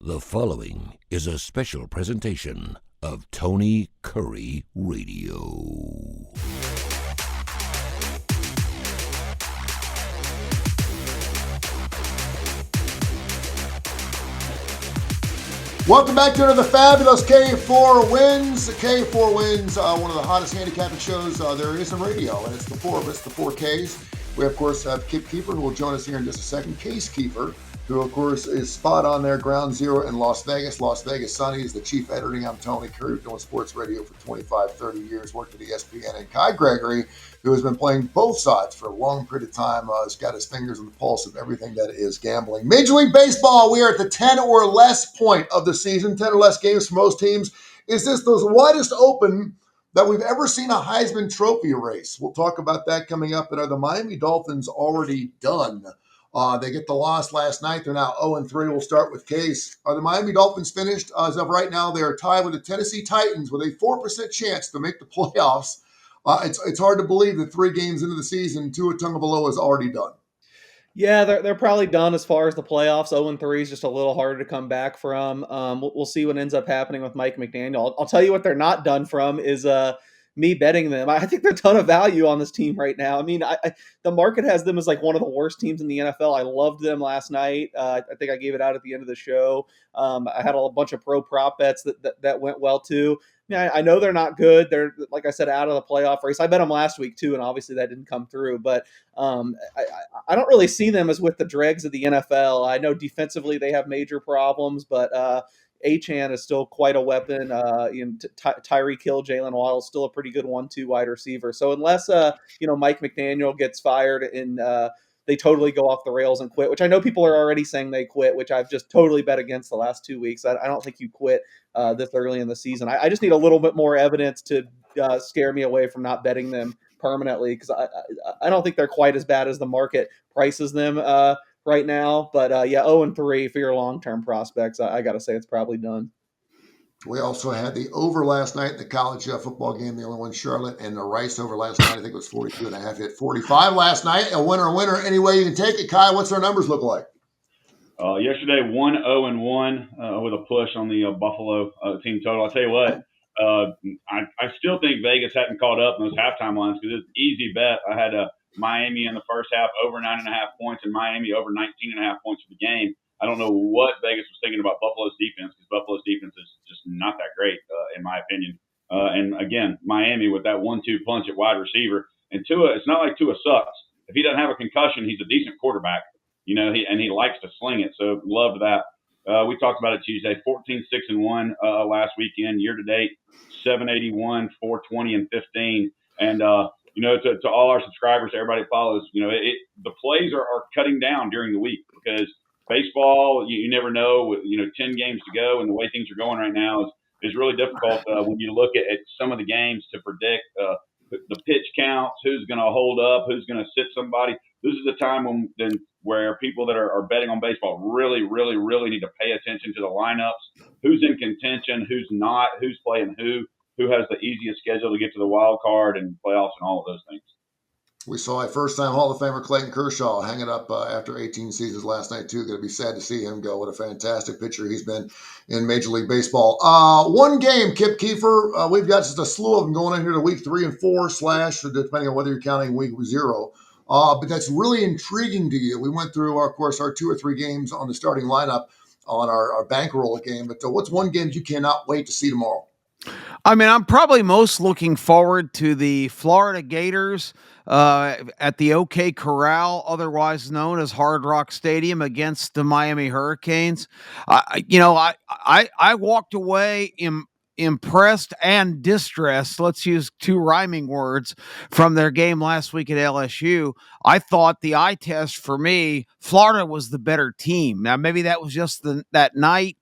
The following is a special presentation of Tony Curry Radio. Welcome back to the fabulous K4Wins. K4Wins, one of the hottest handicapping shows there is in radio, and it's the four of us, the four Ks. We, of course, have Kip Keeper, who will join us here in just a second. Case Keeper, who, of course, is spot on there, ground zero in Las Vegas. Las Vegas Sunny is the chief editing. I'm Tony Curry, doing sports radio for 25, 30 years, worked at ESPN. And Kai Gregory, who has been playing both sides for a long period of time, has got his fingers on the pulse of everything that is gambling. Major League Baseball, we are at the 10 or less point of the season, 10 or less games for most teams. Is this the widest open that we've ever seen a Heisman Trophy race? We'll talk about that coming up. And are the Miami Dolphins already done? They get the loss last night. They're now 0-3. We'll start with Case. Are the Miami Dolphins finished? As of right now, they are tied with the Tennessee Titans with a 4% chance to make the playoffs. It's hard to believe that 3 games into the season, Tua Tagovailoa is already done. Yeah, they're probably done as far as the playoffs. 0-3 is just a little harder to come back from. We'll see what ends up happening with Mike McDaniel. I'll tell you what they're not done from is me betting them. I think there's a ton of value on this team right now. I mean, the market has them as like one of the worst teams in the NFL. I loved them last night. I think I gave it out at the end of the show. I had a bunch of pro prop bets that went well too. I know they're not good. They're, like I said, out of the playoff race. I bet them last week too, and obviously that didn't come through. But I don't really see them as with the dregs of the NFL. I know defensively they have major problems, but Achane is still quite a weapon. Tyreek Hill, Jalen Waddle is still a pretty good 1-2 wide receiver. So unless Mike McDaniel gets fired and they totally go off the rails and quit, which I know people are already saying they quit, which I've just totally bet against the last 2 weeks. I don't think you quit this early in the season. I just need a little bit more evidence to scare me away from not betting them permanently, because I don't think they're quite as bad as the market prices them right now. But 0-3 for your long-term prospects. I got to say it's probably done. We also had the over last night in the college football game, the only one, Charlotte, and the Rice over last night. I think it was 42.5, hit 45 last night. A winner any way you can take it. Kai, what's their numbers look like? Yesterday, 1-0-1 with a push on the Buffalo team total. I'll tell you what, I still think Vegas hadn't caught up in those halftime lines because it's an easy bet. I had Miami in the first half over 9.5 points and Miami over 19.5 points for the game. I don't know what Vegas was thinking about Buffalo's defense, because Buffalo's defense is just not that great, in my opinion. And again, Miami with that 1-2 punch at wide receiver. And Tua, it's not like Tua sucks. If he doesn't have a concussion, he's a decent quarterback. He likes to sling it. So loved that. We talked about it Tuesday. 14-6-1 last weekend. Year to date, 781, 420, and 15. And to all our subscribers, everybody follows. The plays are cutting down during the week, because baseball, you never know. 10 games to go, and the way things are going right now is really difficult when you look at some of the games to predict the pitch counts, who's going to hold up, who's going to sit somebody. This is the time where people that are betting on baseball really, really, really need to pay attention to the lineups, who's in contention, who's not, who's playing who has the easiest schedule to get to the wild card and playoffs and all of those things. We saw a first-time Hall of Famer Clayton Kershaw hang it up after 18 seasons last night, too. Going to be sad to see him go. What a fantastic pitcher he's been in Major League Baseball. One game, Kip Keefer. We've got just a slew of them going in here to week 3 and 4 / depending on whether you're counting week 0. But that's really intriguing to you. We went through, of course, our 2 or 3 games on the starting lineup on our bankroll game. But what's one game you cannot wait to see tomorrow? I mean, I'm probably most looking forward to the Florida Gators at the OK Corral, otherwise known as Hard Rock Stadium, against the Miami Hurricanes. I walked away impressed and distressed, let's use 2 rhyming words, from their game last week at LSU. I thought the eye test for me, Florida was the better team. Now, maybe that was just that night.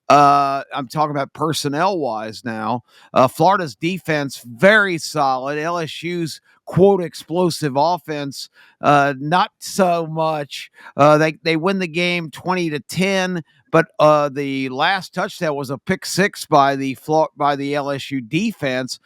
I'm talking about personnel-wise now. Florida's defense, very solid. LSU's, quote, explosive offense, not so much. They win the game 20-10, but the last touchdown was a pick 6 by the LSU defense.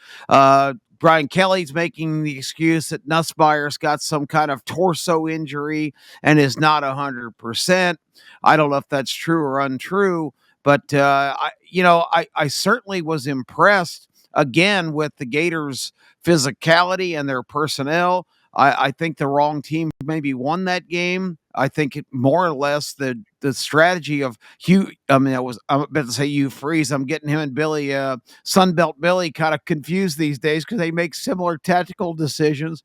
Brian Kelly's making the excuse that Nussmeier's got some kind of torso injury and is not 100%. I don't know if that's true or untrue, But I certainly was impressed again with the Gators' physicality and their personnel. I think the wrong team maybe won that game. I think more or less the strategy of Hugh. I mean, I'm about to say Hugh Freeze. I'm getting him and Billy Sunbelt Billy kind of confused these days because they make similar tactical decisions.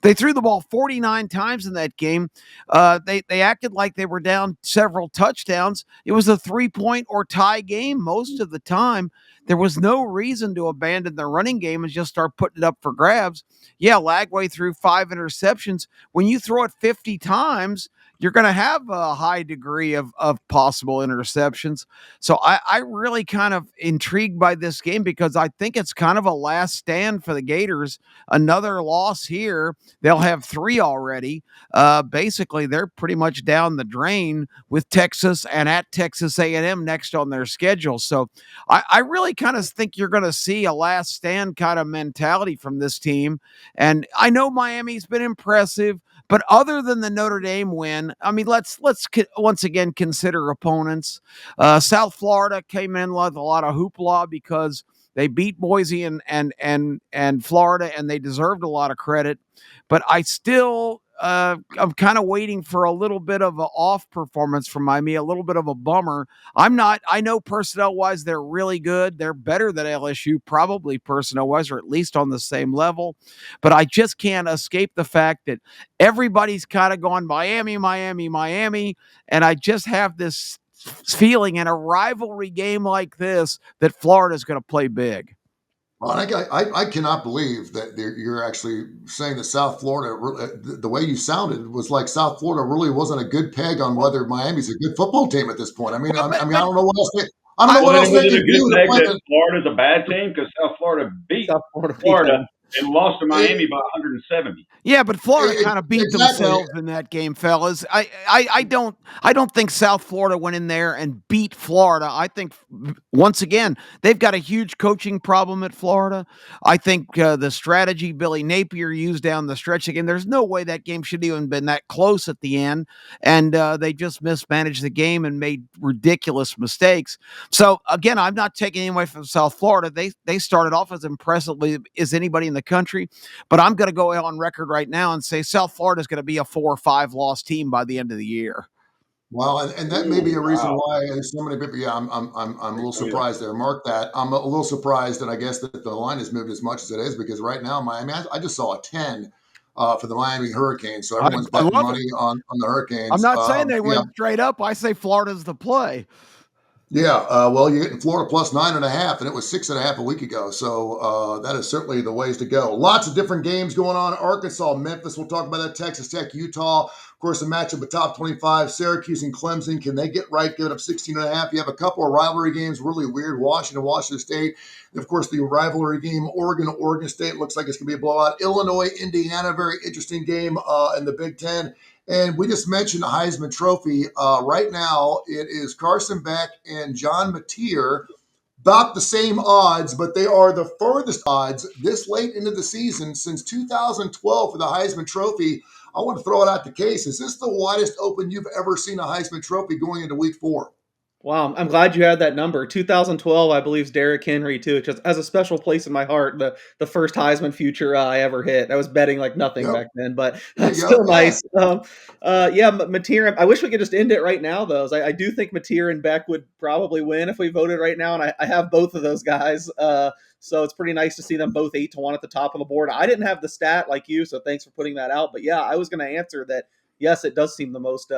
They threw the ball 49 times in that game. They acted like they were down several touchdowns. It was a 3-point or tie game most of the time. There was no reason to abandon the running game and just start putting it up for grabs. Yeah, Lagway threw 5 interceptions. When you throw it 50 times, you're going to have a high degree of possible interceptions. So I really kind of intrigued by this game because I think it's kind of a last stand for the Gators. Another loss here, they'll have 3 already. Basically, they're pretty much down the drain with Texas and at Texas A&M next on their schedule. So I really kind of think you're going to see a last stand kind of mentality from this team. And I know Miami's been impressive, but other than the Notre Dame win, I mean, let's once again consider opponents. South Florida came in with a lot of hoopla because they beat Boise and Florida, and they deserved a lot of credit. But I still, I'm kind of waiting for a little bit of an off performance from Miami, a little bit of a bummer. I know personnel wise, they're really good. They're better than LSU, probably personnel wise, or at least on the same level. But I just can't escape the fact that everybody's kind of gone Miami, Miami, Miami. And I just have this feeling in a rivalry game like this that Florida's going to play big. Well, I cannot believe that you're actually saying that South Florida, the way you sounded was like South Florida really wasn't a good peg on whether Miami's a good football team at this point. I mean, Well, I don't know what else I don't know Well, what then else was they it a can good do to peg play that Florida's a bad team because South Florida beat South Florida beat Florida them. and lost to Miami it, by 170? yeah, but Florida kind of beat exactly. themselves in that game, fellas. I don't think South Florida went in there and beat Florida. I think once again they've got a huge coaching problem at Florida. I think the strategy Billy Napier used down the stretch again. There's no way that game should even been that close at the end, and they just mismanaged the game and made ridiculous mistakes. So again, I'm not taking anything away from South Florida. They started off as impressively as anybody in the country. But I'm going to go on record right now and say South Florida is going to be a 4 or 5 loss team by the end of the year. Well, and that may be Ooh, a reason wow. why so many people. Yeah, I'm a little Oh, yeah. surprised there. Mark that. I'm a little surprised that I guess that the line has moved as much as it is because right now Miami, I just saw a 10 for the Miami Hurricanes, so everyone's I betting love it. money on the I'm Hurricanes. not saying they Yeah, went straight up. I say Florida's the play. yeah. Well, you're getting Florida plus 9.5, and it was 6.5 a week ago. So that is certainly the ways to go. Lots of different games going on. Arkansas, Memphis. We'll talk about that. Texas Tech, Utah. Of course, a matchup of top 25. Syracuse and Clemson. Can they get right? Give it up 16.5. You have a couple of rivalry games. Really weird. Washington State. And of course, the rivalry game. Oregon State. Looks like it's going to be a blowout. Illinois, Indiana. Very interesting game in the Big Ten. And we just mentioned the Heisman Trophy. Right now, it is Carson Beck and John Mateer, about the same odds, but they are the furthest odds this late into the season since 2012 for the Heisman Trophy. I want to throw it out the case. Is this the widest open you've ever seen a Heisman Trophy going into week 4? Wow, I'm glad you had that number. 2012, I believe, is Derrick Henry too. It just has a special place in my heart. The first Heisman future I ever hit. I was betting like nothing Yep. back then, but There you that's go. still Yeah. nice. Yeah, Mateer. I wish we could just end it right now, though. I do think Mateer and Beck would probably win if we voted right now, and I have both of those guys. So it's pretty nice to see them both 8-1 at the top of the board. I didn't have the stat like you, so thanks for putting that out. But yeah, I was going to answer that. Yes, it does seem the most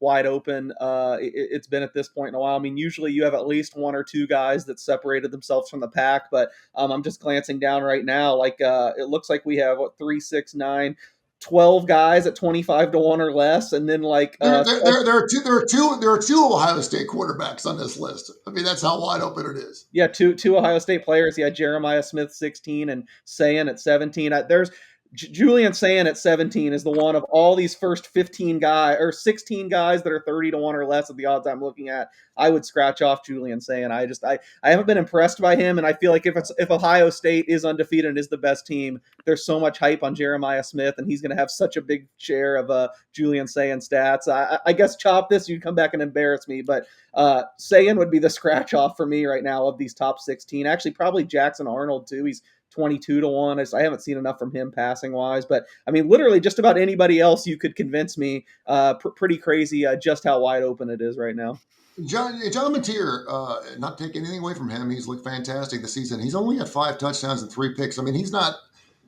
wide open it's been at this point in a while. I mean, usually you have at least 1 or 2 guys that separated themselves from the pack, but I'm just glancing down right now. Like it looks like we have 3, 6, 9, 12 guys at 25-1 or less, and then like There are two Ohio State quarterbacks on this list. I mean, that's how wide open it is. yeah, two Ohio State players. Yeah, Jeremiah Smith 16 and Sayan at 17. There's Julian Sand at 17 is the one of all these first 15 guys or 16 guys that are 30 to 1 or less at the odds I'm looking at. I would scratch off Julian Sand. I haven't been impressed by him, and I feel like if Ohio State is undefeated and is the best team, there's so much hype on Jeremiah Smith, and he's going to have such a big share of Julian Sand stats. I guess chop this, you come back and embarrass me, but Sayan would be the scratch off for me right now of these top 16. Actually, probably Jackson Arnold too. He's 22 to 1. I haven't seen enough from him passing wise, but I mean, literally just about anybody else you could convince me. Pretty crazy just how wide open it is right now. John Mateer, not taking anything away from him, he's looked fantastic this season. He's only got 5 touchdowns and 3 picks. I mean, he's not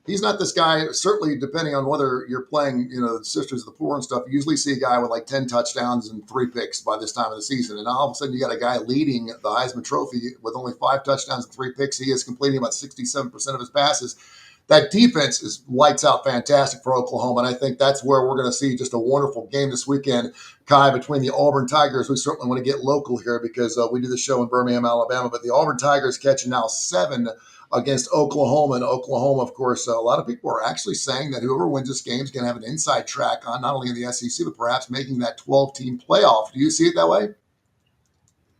this guy. Certainly, depending on whether you're playing, the Sisters of the Poor and stuff, you usually see a guy with like 10 touchdowns and 3 picks by this time of the season. And all of a sudden, you got a guy leading the Heisman Trophy with only 5 touchdowns and 3 picks. He is completing about 67% of his passes. That defense is lights out fantastic for Oklahoma, and I think that's where we're going to see just a wonderful game this weekend, Kai, between the Auburn Tigers. We certainly want to get local here because we do the show in Birmingham, Alabama, but the Auburn Tigers catching now 7 against Oklahoma. And Oklahoma, of course, a lot of people are actually saying that whoever wins this game is going to have an inside track on not only in the SEC, but perhaps making that 12-team playoff. Do you see it that way?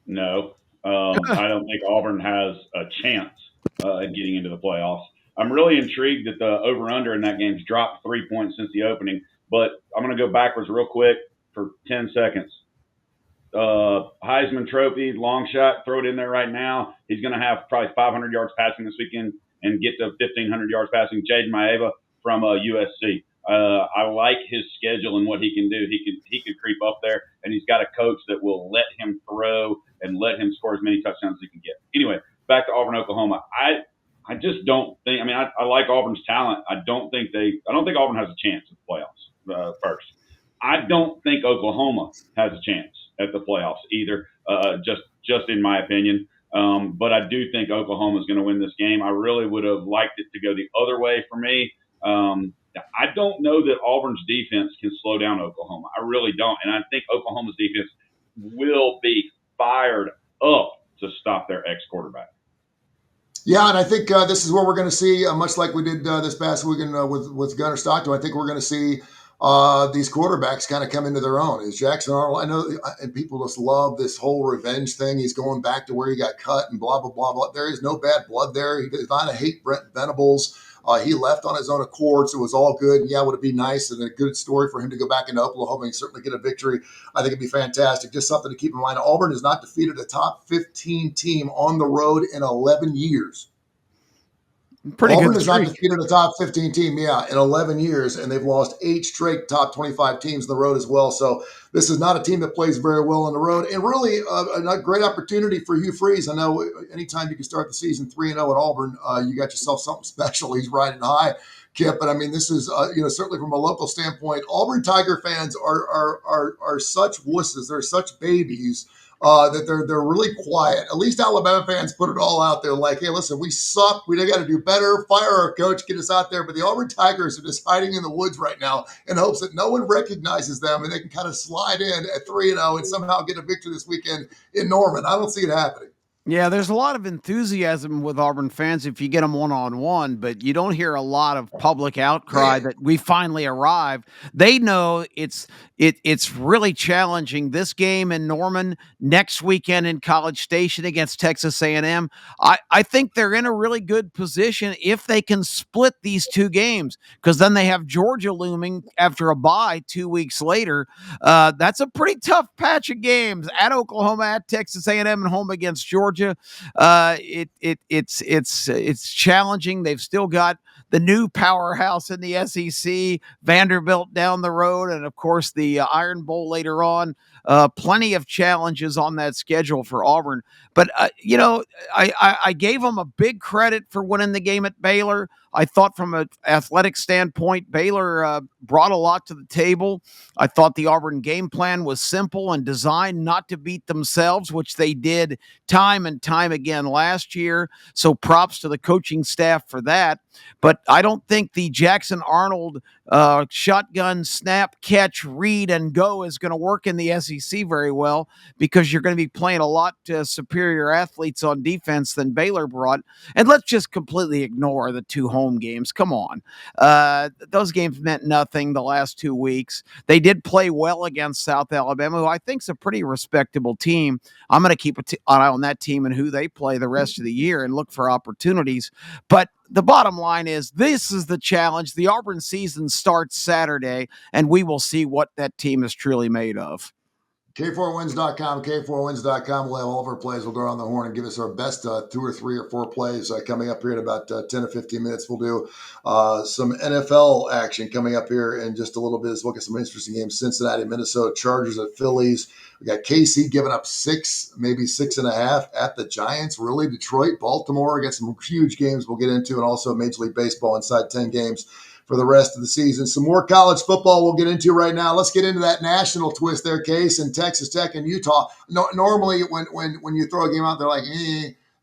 No. I don't think Auburn has a chance at getting into the playoffs. I'm really intrigued that the over-under in that game's dropped 3 points since the opening, but I'm going to go backwards real quick for 10 seconds. Heisman Trophy, long shot, throw it in there right now. He's going to have probably 500 yards passing this weekend and get to 1,500 yards passing. Jaden Maeva from USC. I like his schedule and what he can do. He can creep up there, and he's got a coach that will let him throw and let him score as many touchdowns as he can get. Anyway, back to Auburn, Oklahoma. I just don't think. I mean, I like Auburn's talent. I don't think Auburn has a chance at the playoffs. First, I don't think Oklahoma has a chance at the playoffs either. Just in my opinion. But I do think Oklahoma is going to win this game. I really would have liked it to go the other way for me. I don't know that Auburn's defense can slow down Oklahoma. I really don't, and I think Oklahoma's defense will be fired up to stop their ex-quarterback. Yeah, and I think this is where we're going to see, much like we did this past weekend with Gunnar Stockton, I think we're going to see these quarterbacks kind of come into their own. Is Jackson Arnold? I know, and people just love this whole revenge thing. He's going back to where he got cut and blah, blah, blah, blah. There is no bad blood there. He does not hate Brent Venables. He left on his own accord, so it was all good. And yeah, would it be nice and a good story for him to go back into Oklahoma and certainly get a victory? I think it'd be fantastic. Just something to keep in mind. Auburn has not defeated a top 15 team on the road in 11 years. Auburn has not defeated a top 15 team, in 11 years, and they've lost 8 straight top 25 teams on the road as well. So this is not a team that plays very well on the road, and really a great opportunity for Hugh Freeze. I know anytime you can start the season 3-0 at Auburn, you got yourself something special. He's riding high, Kip. But I mean, this is certainly from a local standpoint, Auburn Tiger fans are such wusses. They're such babies. That they're really quiet. At least Alabama fans put it all out there like, hey, listen, we suck. We got to do better. Fire our coach, get us out there. But the Auburn Tigers are just hiding in the woods right now in hopes that no one recognizes them and they can kind of slide in at 3-0 and somehow get a victory this weekend in Norman. I don't see it happening. Yeah, there's a lot of enthusiasm with Auburn fans if you get them one-on-one, but you don't hear a lot of public outcry that we finally arrived. They know it's really challenging. This game in Norman, next weekend in College Station against Texas A&M. I think they're in a really good position if they can split these 2 games, because then they have Georgia looming after a bye 2 weeks later. That's a pretty tough patch of games at Oklahoma, at Texas A&M, and home against Georgia. It's challenging. They've still got the new powerhouse in the SEC, Vanderbilt down the road, and of course the Iron Bowl later on. Plenty of challenges on that schedule for Auburn. But I gave them a big credit for winning the game at Baylor. I thought from an athletic standpoint, Baylor brought a lot to the table. I thought the Auburn game plan was simple and designed not to beat themselves, which they did time and time again last year. So props to the coaching staff for that. But I don't think the Jackson Arnold shotgun, snap, catch, read, and go is going to work in the SEC very well, because you're going to be playing a lot superior athletes on defense than Baylor brought. And let's just completely ignore the 2 home games. Come on. Those games meant nothing the last 2 weeks. They did play well against South Alabama, who I think is a pretty respectable team. I'm going to keep an eye on that team and who they play the rest of the year and look for opportunities. But the bottom line is, this is the challenge. The Auburn season starts Saturday, and we will see what that team is truly made of. K4Wins.com, K4Wins.com. We'll have all of our plays. We'll go around the horn and give us our best 2 or 3 or 4 plays coming up here in about 10 or 15 minutes. We'll do some NFL action coming up here in just a little bit as well. Get some interesting games. Cincinnati, Minnesota, Chargers at Phillies. We got KC giving up 6, maybe 6.5 at the Giants. Really, Detroit, Baltimore. We got some huge games we'll get into, and also Major League Baseball inside 10 games for the rest of the season. Some more college football we'll get into right now. Let's get into that national twist there, Case, in Texas Tech and Utah. Normally, when you throw a game out, they're like,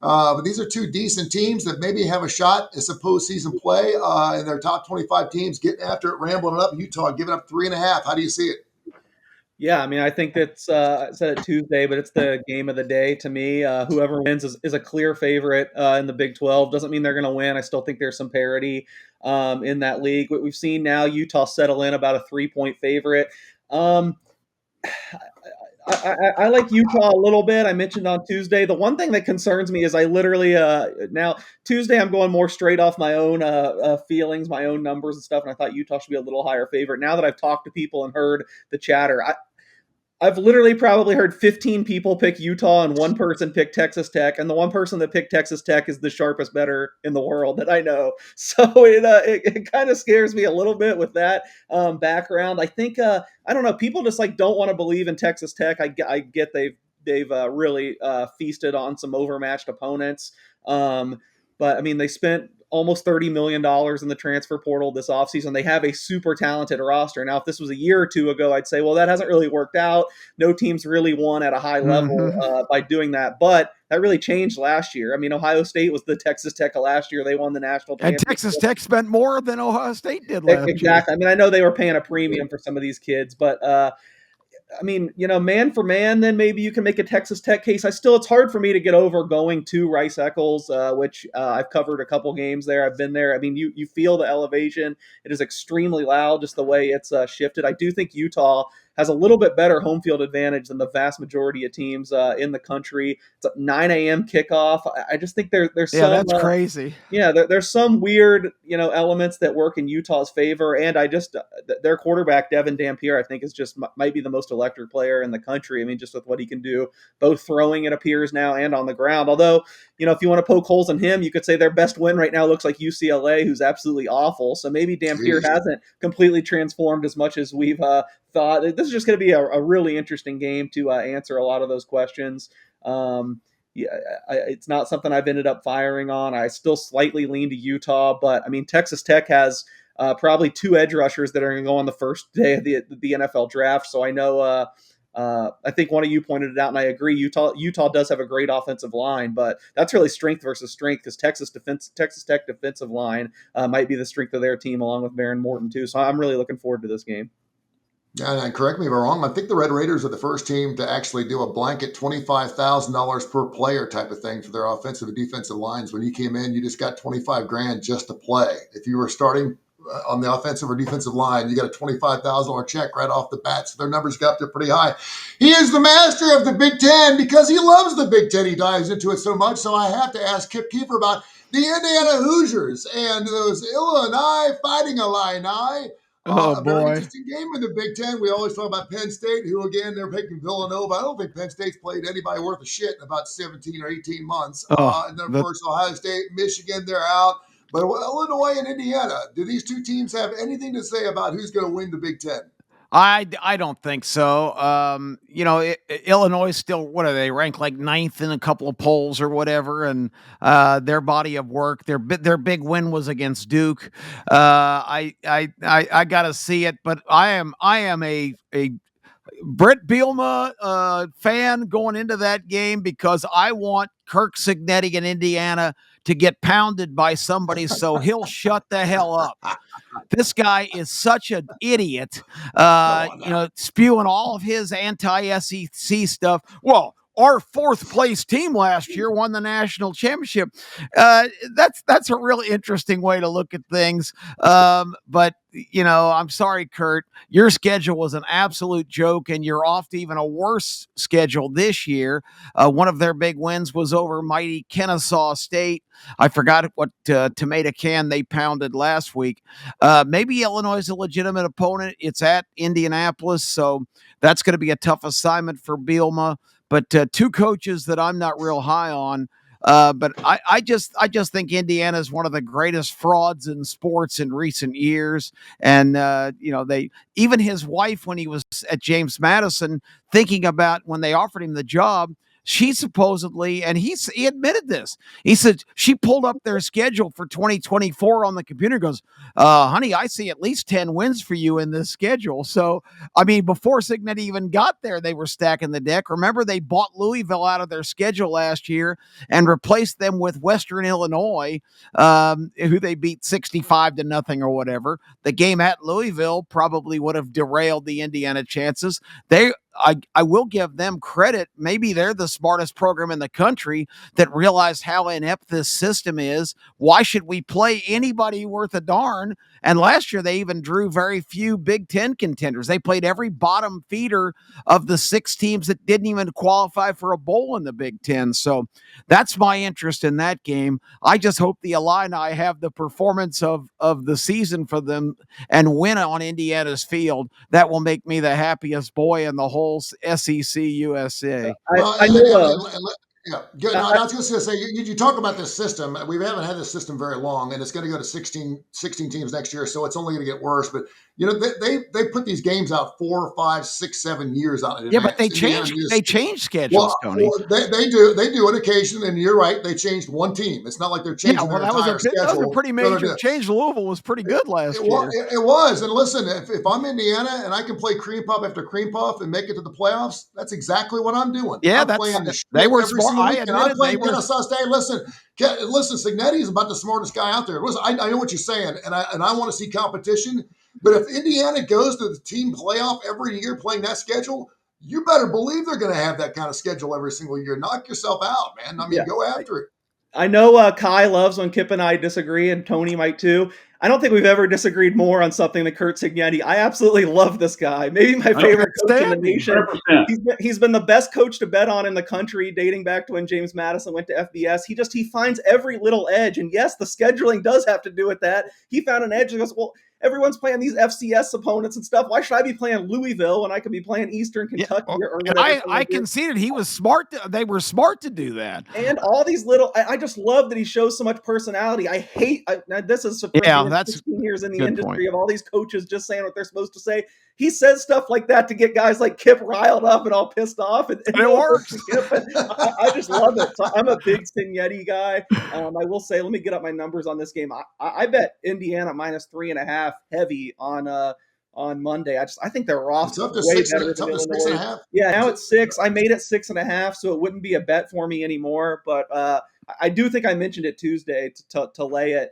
but these are 2 decent teams that maybe have a shot at some postseason play, and their top 25 teams getting after it, rambling it up. Utah giving up 3.5. How do you see it? Yeah, I mean, I think that's I said it Tuesday, but it's the game of the day to me. Whoever wins is a clear favorite in the Big 12. Doesn't mean they're going to win. I still think there's some parity in that league. What we've seen now, Utah settle in about a 3-point favorite. I like Utah a little bit. I mentioned on Tuesday. The one thing that concerns me is I literally now Tuesday I'm going more straight off my own feelings, my own numbers and stuff, and I thought Utah should be a little higher favorite. Now that I've talked to people and heard the chatter, I've literally probably heard 15 people pick Utah and 1 person pick Texas Tech, and the 1 person that picked Texas Tech is the sharpest bettor in the world that I know. So it kind of scares me a little bit with that background. I think I don't know. People just like don't want to believe in Texas Tech. I get they've really feasted on some overmatched opponents, but I mean they spent almost $30 million in the transfer portal this offseason. They have a super talented roster. Now, if this was a year or 2 ago, I'd say, well, that hasn't really worked out. No team's really won at a high level by doing that. But that really changed last year. I mean, Ohio State was the Texas Tech of last year. They won the national championship. And Texas Tech spent more than Ohio State did last year. Exactly. I mean, I know they were paying a premium for some of these kids, but I mean, man for man, then maybe you can make a Texas Tech case. It's hard for me to get over going to Rice Eccles, which I've covered a couple games there. I've been there. I mean, you feel the elevation. It is extremely loud, just the way it's shifted. I do think Utah has a little bit better home field advantage than the vast majority of teams in the country. It's a 9 a.m. kickoff. I just think there's some, that's crazy. Yeah, there's some weird, elements that work in Utah's favor, and I just their quarterback Devin Dampier, I think, is just might be the most electric player in the country. I mean, just with what he can do, both throwing, it appears now, and on the ground. Although, if you want to poke holes in him, you could say their best win right now looks like UCLA, who's absolutely awful. So maybe Dampier hasn't completely transformed as much as we've thought. This is just going to be a really interesting game to answer a lot of those questions. It's not something I've ended up firing on. I still slightly lean to Utah, but I mean, Texas Tech has probably 2 edge rushers that are going to go on the first day of the NFL draft. So I know, I think one of you pointed it out, and I agree. Utah does have a great offensive line, but that's really strength versus strength, because Texas Tech defensive line might be the strength of their team, along with Baron Morton too. So I'm really looking forward to this game. Yeah, and correct me if I'm wrong. I think the Red Raiders are the first team to actually do a blanket $25,000 per player type of thing for their offensive and defensive lines. When you came in, you just got $25,000 just to play. If you were starting on the offensive or defensive line, you got a $25,000 check right off the bat. So their numbers got up there pretty high. He is the master of the Big Ten because he loves the Big Ten. He dives into it so much. So I have to ask Kip Keefer about the Indiana Hoosiers and those Illinois Fighting Illini. Oh, a very boy. interesting game in the Big Ten. We always talk about Penn State, who, again, they're picking Villanova. I don't think Penn State's played anybody worth a shit in about 17 or 18 months. And then, of course, Ohio State, Michigan, they're out. But Illinois and Indiana, do these 2 teams have anything to say about who's going to win the Big Ten? I don't think so. Illinois still, what are they, ranked like 9th in a couple of polls or whatever, and their body of work, their big win was against Duke. I got to see it, but I am a Brett Bielema fan going into that game because I want Kirk Cignetti in Indiana to get pounded by somebody so he'll shut the hell up. This guy is such an idiot, spewing all of his anti-SEC stuff. Well, our fourth place team last year won the national championship. That's a really interesting way to look at things. But I'm sorry, Kurt, your schedule was an absolute joke, and you're off to even a worse schedule this year. One of their big wins was over mighty Kennesaw State. I forgot what tomato can they pounded last week. Maybe Illinois is a legitimate opponent. It's at Indianapolis, so that's going to be a tough assignment for Bielema. But two coaches that I'm not real high on. But I just think Indiana is one of the greatest frauds in sports in recent years. And they even his wife, when he was at James Madison, thinking about when they offered him the job, she supposedly, and he admitted this. He said she pulled up their schedule for 2024 on the computer. Goes, honey, I see at least 10 wins for you in this schedule. So, I mean, before Cignetti even got there, they were stacking the deck. Remember, they bought Louisville out of their schedule last year and replaced them with Western Illinois, who they beat 65-0 or whatever. The game at Louisville probably would have derailed the Indiana chances. I will give them credit. Maybe they're the smartest program in the country that realized how inept this system is. Why should we play anybody worth a darn? And last year, they even drew very few Big Ten contenders. They played every bottom feeder of the 6 teams that didn't even qualify for a bowl in the Big Ten. So that's my interest in that game. I just hope the Illini have the performance of the season for them and win on Indiana's field. That will make me the happiest boy in the whole SEC USA. I know. Yeah, good. No, I was just going to say, you talk about this system. We haven't had this system very long, and it's going to go to 16 teams next year, so it's only going to get worse. But they put these games out 4, 5, 6, 7 years out in advance. Yeah, but they change schedules, Tony. They do on occasion, and you're right. They changed one team. It's not like they're changing their entire schedule. That was a pretty major change. Louisville was pretty good last year. It was. And listen, if I'm Indiana and I can play cream puff after cream puff and make it to the playoffs, that's exactly what I'm doing. Yeah, I'm playing they were smart. I'm playing Kennesaw State. Listen, Cignetti is about the smartest guy out there. Listen, I know what you're saying, and I want to see competition. But if Indiana goes to the team playoff every year playing that schedule, you better believe they're going to have that kind of schedule every single year. Knock yourself out, man. I mean, go after it. I know Kai loves when Kip and I disagree, and Tony might too. I don't think we've ever disagreed more on something than Kurt Cignetti. I absolutely love this guy. Maybe my favorite coach in the nation. He's been the best coach to bet on in the country, dating back to when James Madison went to FBS. He finds every little edge. And yes, the scheduling does have to do with that. He found an edge and goes, well, everyone's playing these FCS opponents and stuff. Why should I be playing Louisville when I could be playing Eastern Kentucky? Or I conceded he was smart. They were smart to do that. And all these little, I just love that he shows so much personality. I hate, this is that's 16 years in the industry of all these coaches just saying what they're supposed to say. He says stuff like that to get guys like Kip riled up and all pissed off. And it works. I just love it. So I'm a big Cignetti guy. I will say, let me get up my numbers on this game. I bet Indiana -3.5 heavy on Monday. I think their roster is way better than Illinois. 6.5. Yeah, now it's 6. I made it 6.5, so it wouldn't be a bet for me anymore. But I do think I mentioned it Tuesday to lay it.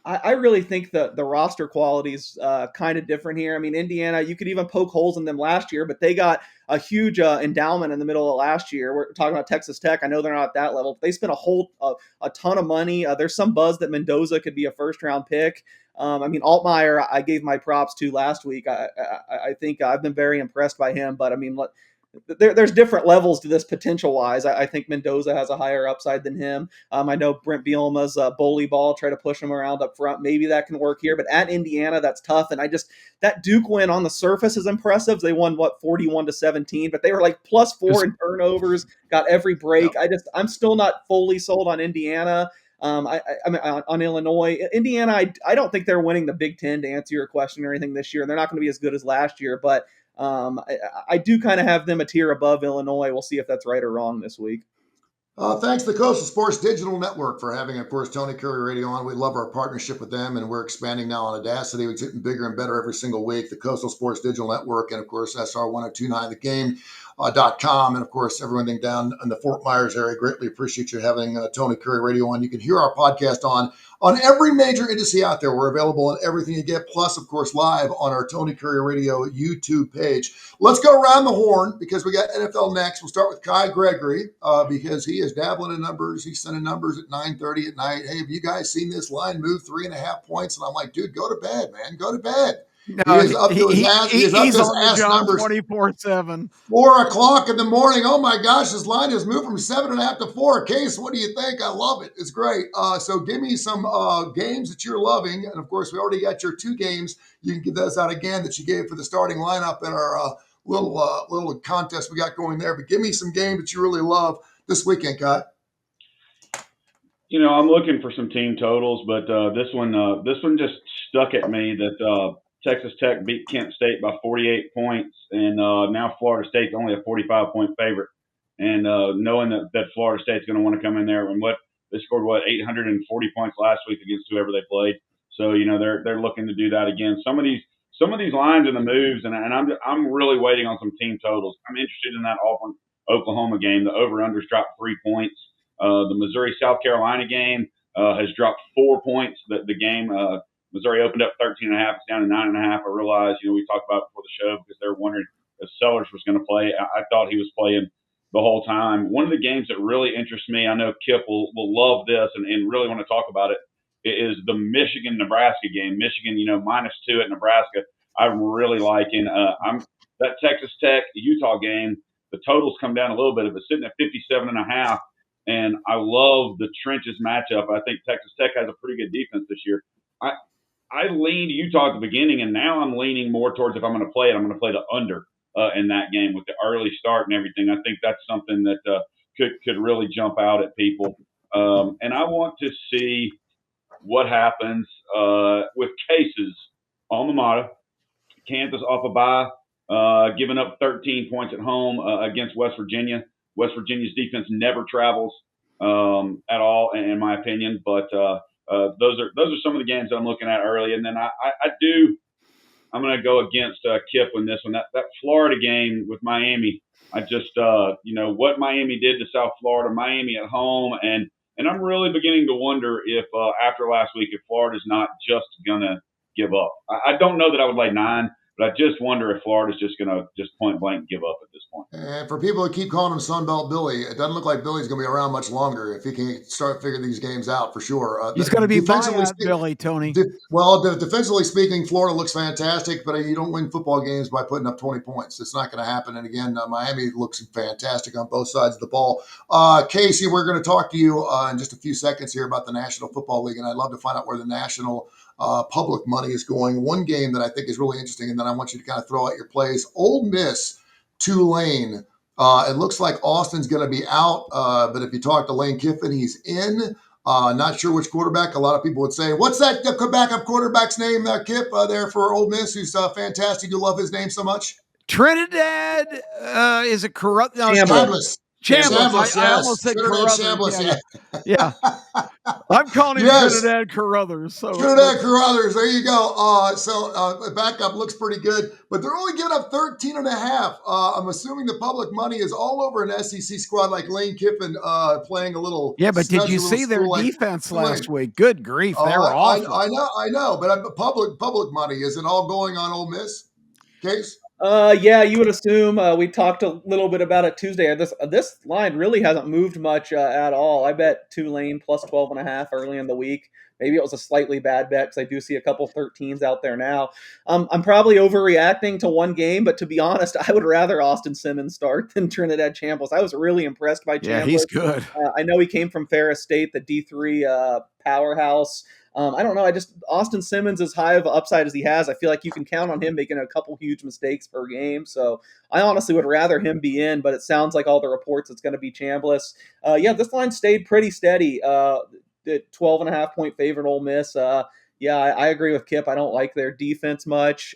I really think the roster quality is kind of different here. I mean, Indiana, you could even poke holes in them last year, but they got a huge endowment in the middle of last year. We're talking about Texas Tech. I know they're not at that level, but they spent a ton of money. There's some buzz that Mendoza could be a first-round pick. I mean, Altmaier, I gave my props to last week. I think I've been very impressed by him, but I mean, there's different levels to this potential-wise. I think Mendoza has a higher upside than him. I know Brent Bielema's bully ball, try to push him around up front. Maybe that can work here, but at Indiana, that's tough. And that Duke win on the surface is impressive. They won, 41-17, but they were like +4 in turnovers, got every break. Yep. I'm still not fully sold on Indiana. I mean, on Illinois. Indiana, I don't think they're winning the Big Ten, to answer your question or anything this year. They're not going to be as good as last year, but I do kind of have them a tier above Illinois. We'll see if that's right or wrong this week. Thanks to the Coastal Sports Digital Network for having, of course, Tony Curry Radio on. We love our partnership with them, and we're expanding now on Audacity. It's getting bigger and better every single week. The Coastal Sports Digital Network, and of course, SR1029thegame.com, and of course, everything down in the Fort Myers area. Greatly appreciate you having Tony Curry Radio on. You can hear our podcast on every major industry out there. We're available on everything you get, plus, of course, live on our Tony Curry Radio YouTube page. Let's go around the horn because we got NFL next. We'll start with Kai Gregory because he is dabbling in numbers. He's sending numbers at 9:30 at night. Hey, have you guys seen this line move 3.5 points? And I'm like, dude, go to bed, man. Go to bed. No, He is up to his ass. He's on the ass job numbers. 24/7. 4:00 in the morning. Oh my gosh, this line has moved from 7.5 to 4. Case, what do you think? I love it. It's great. So give me some games that you're loving. And of course, we already got your 2 games. You can give those out again that you gave for the starting lineup in our little contest we got going there. But give me some games that you really love this weekend, Kai. I'm looking for some team totals, but this one just stuck at me that Texas Tech beat Kent State by 48 points, and now Florida State's only a 45-point favorite. And knowing that Florida State's going to want to come in there and they scored 840 points last week against whoever they played. So they're looking to do that again. Some of these lines and the moves, and I'm really waiting on some team totals. I'm interested in that Auburn Oklahoma game. The over/unders dropped 3 points. The Missouri South Carolina game has dropped 4 points. The game Missouri opened up 13.5. It's down to 9.5. I realized, we talked about it before the show because they were wondering if Sellers was going to play. I thought he was playing the whole time. One of the games that really interests me, I know Kip will love this and really want to talk about it, is the Michigan-Nebraska game. Michigan, -2 at Nebraska. I'm really liking. That Texas Tech-Utah game, the totals come down a little bit. It's sitting at 57.5. And I love the trenches matchup. I think Texas Tech has a pretty good defense this year. I leaned Utah at the beginning, and now I'm leaning more towards if I'm going to play it, I'm going to play the under in that game with the early start and everything. I think that's something that could really jump out at people. And I want to see what happens with Case's alma mater, Kansas off a bye, giving up 13 points at home against West Virginia. West Virginia's defense never travels at all, in my opinion. But those are some of the games that I'm looking at early. And then I'm going to go against Kip in this one. That Florida game with Miami, I just what Miami did to South Florida, Miami at home, and I'm really beginning to wonder if after last week, if Florida's not just going to give up. I don't know that I would lay 9. But I just wonder if Florida's just going to point blank give up at this point. And for people who keep calling him Sunbelt Billy, it doesn't look like Billy's going to be around much longer if he can start figuring these games out for sure. He's going to be buyout Billy, Tony. Defensively speaking, Florida looks fantastic, but you don't win football games by putting up 20 points. It's not going to happen. And again, Miami looks fantastic on both sides of the ball. Casey, we're going to talk to you in just a few seconds here about the National Football League, and I'd love to find out where the national public money is going. One game that I think is really interesting, and then I want you to kind of throw out your plays. Ole Miss, Tulane. It looks like Austin's going to be out, but if you talk to Lane Kiffin, he's in. Not sure which quarterback. A lot of people would say, what's that backup quarterback's name, Kip, there for Ole Miss, who's fantastic? You love his name so much? Trinidad, is it corrupt? No, Chambliss. Chambliss. I almost said Carruthers. Yeah. I'm calling him Trinidad Carruthers. So Trinidad Carruthers. There you go. So backup looks pretty good, but they're only giving up 13.5. I'm assuming the public money is all over an SEC squad like Lane Kiffin playing a little. Yeah, but did you see their defense last week? Good grief, they were awful. I know, but public money, is it all going on Ole Miss? Case? Yeah, you would assume. We talked a little bit about it Tuesday. This line really hasn't moved much at all. I bet Tulane plus 12.5 early in the week. Maybe it was a slightly bad bet because I do see a couple 13s out there now. I'm probably overreacting to one game, but to be honest, I would rather Austin Simmons start than Trinidad Chambliss. I was really impressed by Chambliss. Yeah, he's good. I know he came from Ferris State, the D3 powerhouse. I don't know. Austin Simmons, as high of an upside as he has, I feel like you can count on him making a couple huge mistakes per game. So I honestly would rather him be in, but it sounds like all the reports it's going to be Chambliss. This line stayed pretty steady. 12.5 point favorite Ole Miss. I agree with Kip. I don't like their defense much.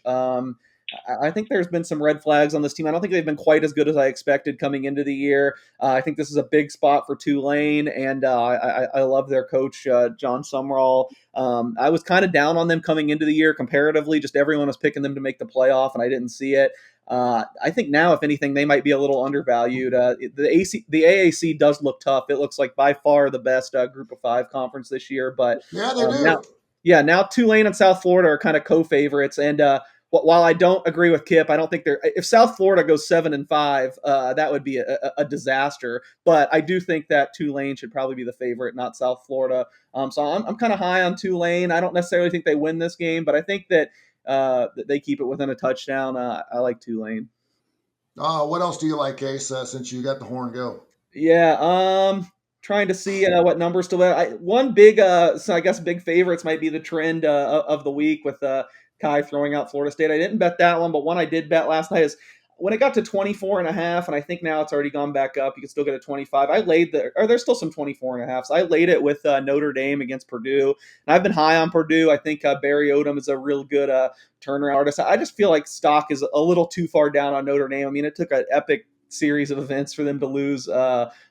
I think there's been some red flags on this team. I don't think they've been quite as good as I expected coming into the year. I think this is a big spot for Tulane, and I love their coach, John Sumrall. I was kind of down on them coming into the year comparatively. Just everyone was picking them to make the playoff, and I didn't see it. I think now, if anything, they might be a little undervalued. The AAC does look tough. It looks like by far the best Group of Five conference this year. But Yeah, they now, do. yeah, now Tulane and South Florida are kind of co-favorites, and while I don't agree with Kip, I don't think they're. If South Florida goes 7-5, that would be a disaster. But I do think that Tulane should probably be the favorite, not South Florida. So I'm kind of high on Tulane. I don't necessarily think they win this game, but I think that they keep it within a touchdown. I like Tulane. What else do you like, Case? Since you got the horn, go. Yeah, trying to see what numbers to let. One big, so I guess big favorites might be the trend of the week with Kai throwing out Florida State. I didn't bet that one, but one I did bet last night is when it got to 24.5, and I think now it's already gone back up. You can still get a 25. I laid there's still some 24.5. So I laid it with Notre Dame against Purdue, and I've been high on Purdue. I think Barry Odom is a real good turnaround artist. I just feel like stock is a little too far down on Notre Dame. I mean, it took an epic series of events for them to lose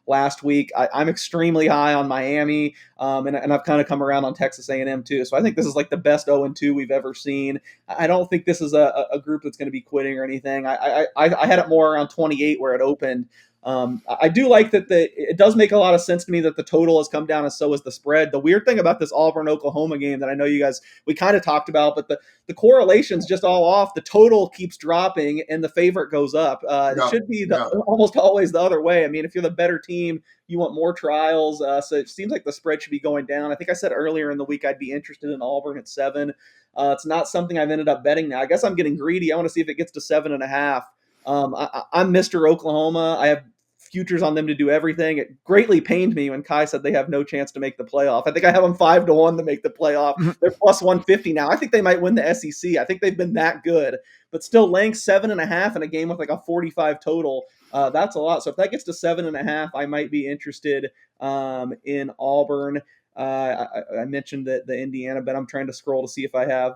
last week. I'm extremely high on Miami, and I've kind of come around on Texas A&M too. So I think this is like the best 0-2 we've ever seen. I don't think this is a group that's going to be quitting or anything. I had it more around 28 where it opened. I do like that it does make a lot of sense to me that the total has come down, and so has the spread. The weird thing about this Auburn-Oklahoma game that I know you guys, we kind of talked about, but the correlation's just all off. The total keeps dropping, and the favorite goes up. It should be almost always the other way. I mean, if you're the better team, you want more trials. So it seems like the spread should be going down. I think I said earlier in the week I'd be interested in Auburn at 7. It's not something I've ended up betting now. I guess I'm getting greedy. I want to see if it gets to 7.5. I'm Mr. Oklahoma. I have futures on them to do everything. It greatly pained me when Kai said they have no chance to make the playoff. I think I have them 5-1 to make the playoff. They're plus 150 now. I think they might win the SEC. I think they've been that good, but still laying 7.5 in a game with like a 45 total. That's a lot. So if that gets to 7.5, I might be interested in Auburn. I mentioned the Indiana bet. I'm trying to scroll to see if I have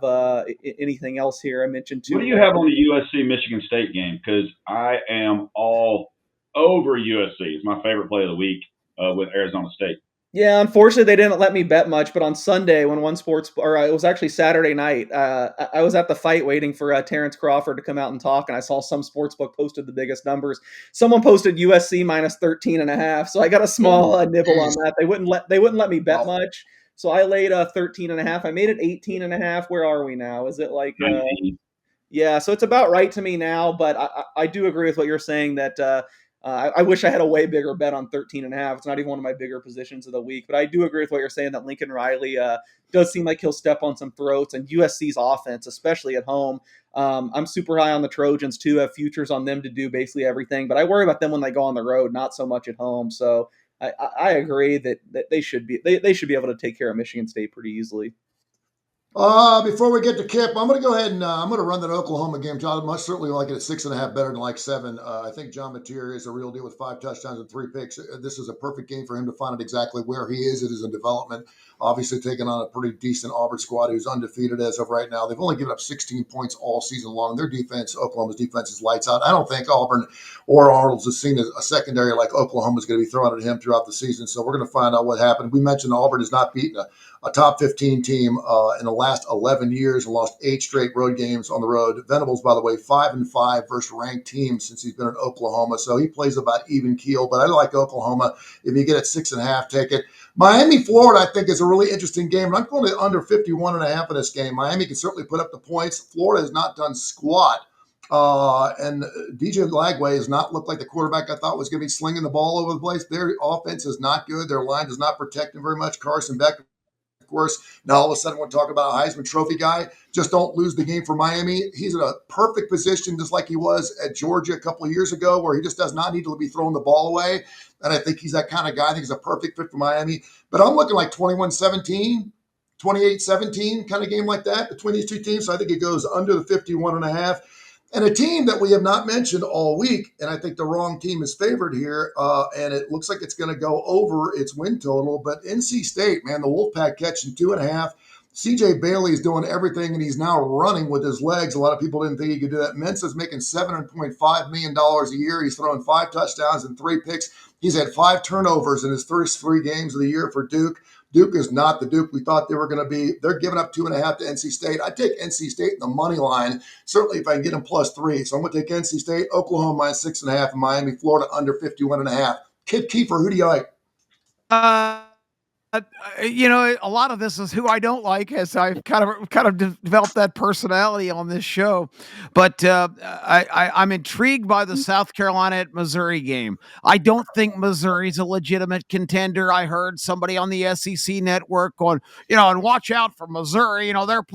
anything else here. I mentioned too. What do you have on the USC Michigan State game? Because I am all over USC. It's my favorite play of the week with Arizona State. Yeah, unfortunately, they didn't let me bet much. But on Sunday, when it was actually Saturday night, I was at the fight waiting for Terrence Crawford to come out and talk, and I saw some sportsbook posted the biggest numbers. Someone posted USC minus 13.5, so I got a small nibble on that. They wouldn't let me bet much, so I laid 13.5. I made it 18.5. Where are we now? Is it like? Yeah, so it's about right to me now. But I do agree with what you're saying that. I wish I had a way bigger bet on 13.5. It's not even one of my bigger positions of the week, but I do agree with what you're saying that Lincoln Riley does seem like he'll step on some throats, and USC's offense, especially at home. I'm super high on the Trojans too. Have futures on them to do basically everything, but I worry about them when they go on the road, not so much at home. So I agree that they should be able to take care of Michigan State pretty easily. Before we get to Kip, I'm going to go ahead and I'm going to run that Oklahoma game. John, much certainly like it at 6.5 better than like 7. I think John Mateer is a real deal with 5 touchdowns and 3 picks. This is a perfect game for him to find out exactly where he is. It is in development. Obviously taking on a pretty decent Auburn squad who's undefeated as of right now. They've only given up 16 points all season long. Their defense, Oklahoma's defense, is lights out. I don't think Auburn or Arnold's has seen a secondary like Oklahoma's going to be throwing at him throughout the season. So we're going to find out what happened. We mentioned Auburn has not beaten a top 15 team in the last 11 years and lost 8 straight road games on the road. Venables, by the way, 5-5 versus ranked teams since he's been in Oklahoma. So he plays about even keel, but I like Oklahoma. If you get at 6.5, take it. Miami, Florida, I think is a really interesting game. And I'm going to under 51.5 in this game. Miami can certainly put up the points. Florida has not done squat. And DJ Lagway has not looked like the quarterback I thought was going to be slinging the ball over the place. Their offense is not good. Their line does not protect him very much. Carson Beck, of course, now all of a sudden we're talking about a Heisman Trophy guy. Just don't lose the game for Miami. He's in a perfect position, just like he was at Georgia a couple of years ago, where he just does not need to be throwing the ball away. And I think he's that kind of guy. I think he's a perfect fit for Miami. But I'm looking like 21-17, 28-17 kind of game like that between these two teams. So I think it goes under the 51.5. And a team that we have not mentioned all week, and I think the wrong team is favored here, and it looks like it's going to go over its win total. But NC State, man, the Wolfpack catching 2.5. CJ Bailey's doing everything, and he's now running with his legs. A lot of people didn't think he could do that. Mensah's making $7.5 million a year. He's throwing 5 touchdowns and 3 picks. He's had 5 turnovers in his first 3 games of the year for Duke. Duke is not the Duke we thought they were going to be. They're giving up 2.5 to NC State. I take NC State in the money line, certainly if I can get them +3. So I'm going to take NC State, Oklahoma -6.5, and Miami, Florida under 51.5. Kiefer, who do you like? A lot of this is who I don't like, as I've kind of developed that personality on this show. But I'm intrigued by the South Carolina at Missouri game. I don't think Missouri's a legitimate contender. I heard somebody on the SEC network going, and watch out for Missouri.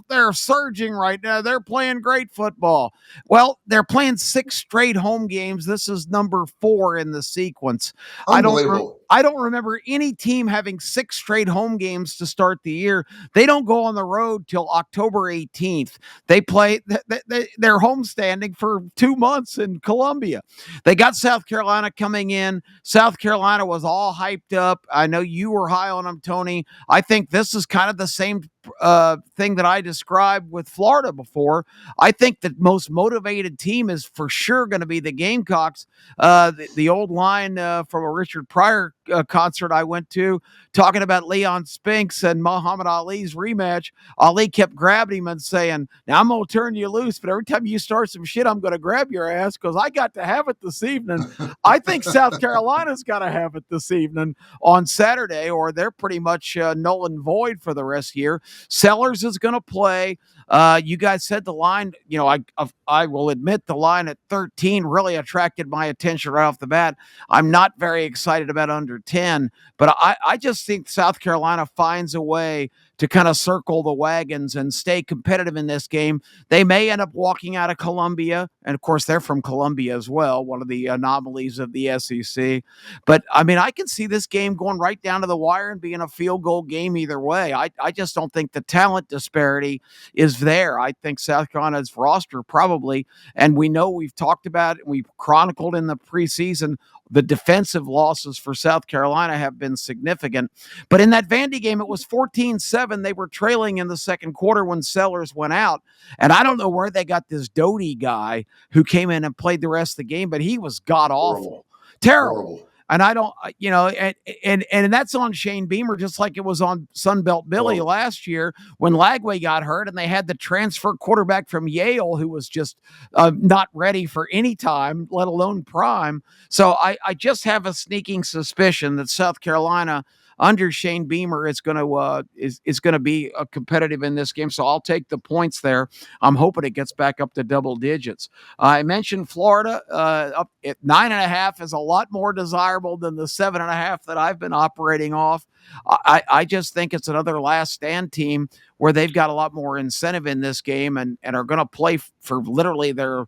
They're surging right now. They're playing great football. Well, they're playing 6 straight home games. This is number 4 in the sequence. Unbelievable. I don't remember any team having 6 straight home games to start the year. They don't go on the road till October 18th. They play, they're homestanding for 2 months in Columbia. They got South Carolina coming in. South Carolina was all hyped up. I know you were high on them, Tony. I think this is kind of the same thing that I described with Florida before. I think the most motivated team is for sure going to be the Gamecocks. The old line from a Richard Pryor concert I went to, talking about Leon Spinks and Muhammad Ali's rematch. Ali kept grabbing him and saying, "Now I'm going to turn you loose, but every time you start some shit, I'm going to grab your ass because I got to have it this evening." I think South Carolina's got to have it this evening on Saturday, or they're pretty much null and void for the rest of the year. Sellers is going to play. You guys said the line, I will admit the line at 13 really attracted my attention right off the bat. I'm not very excited about under 10, but I just think South Carolina finds a way to kind of circle the wagons and stay competitive in this game. They may end up walking out of Columbia, and of course they're from Columbia as well, one of the anomalies of the SEC. But I mean, I can see this game going right down to the wire and being a field goal game either way. I just don't think the talent disparity is there. I think South Carolina's roster probably, and we know we've talked about it, we've chronicled in the preseason, the defensive losses for South Carolina have been significant. But in that Vandy game, it was 14-7. They were trailing in the second quarter when Sellers went out. And I don't know where they got this Doty guy who came in and played the rest of the game, but he was god-awful. Terrible. Horrible. And I don't, and that's on Shane Beamer, just like it was on Sunbelt Billy last year when Lagway got hurt and they had the transfer quarterback from Yale who was just not ready for any time, let alone prime. So I just have a sneaking suspicion that South Carolina under Shane Beamer is going to be competitive in this game. So I'll take the points there. I'm hoping it gets back up to double digits. I mentioned Florida up at 9.5 is a lot more desirable than the 7.5 that I've been operating off. I just think it's another last stand team where they've got a lot more incentive in this game and are going to play for literally their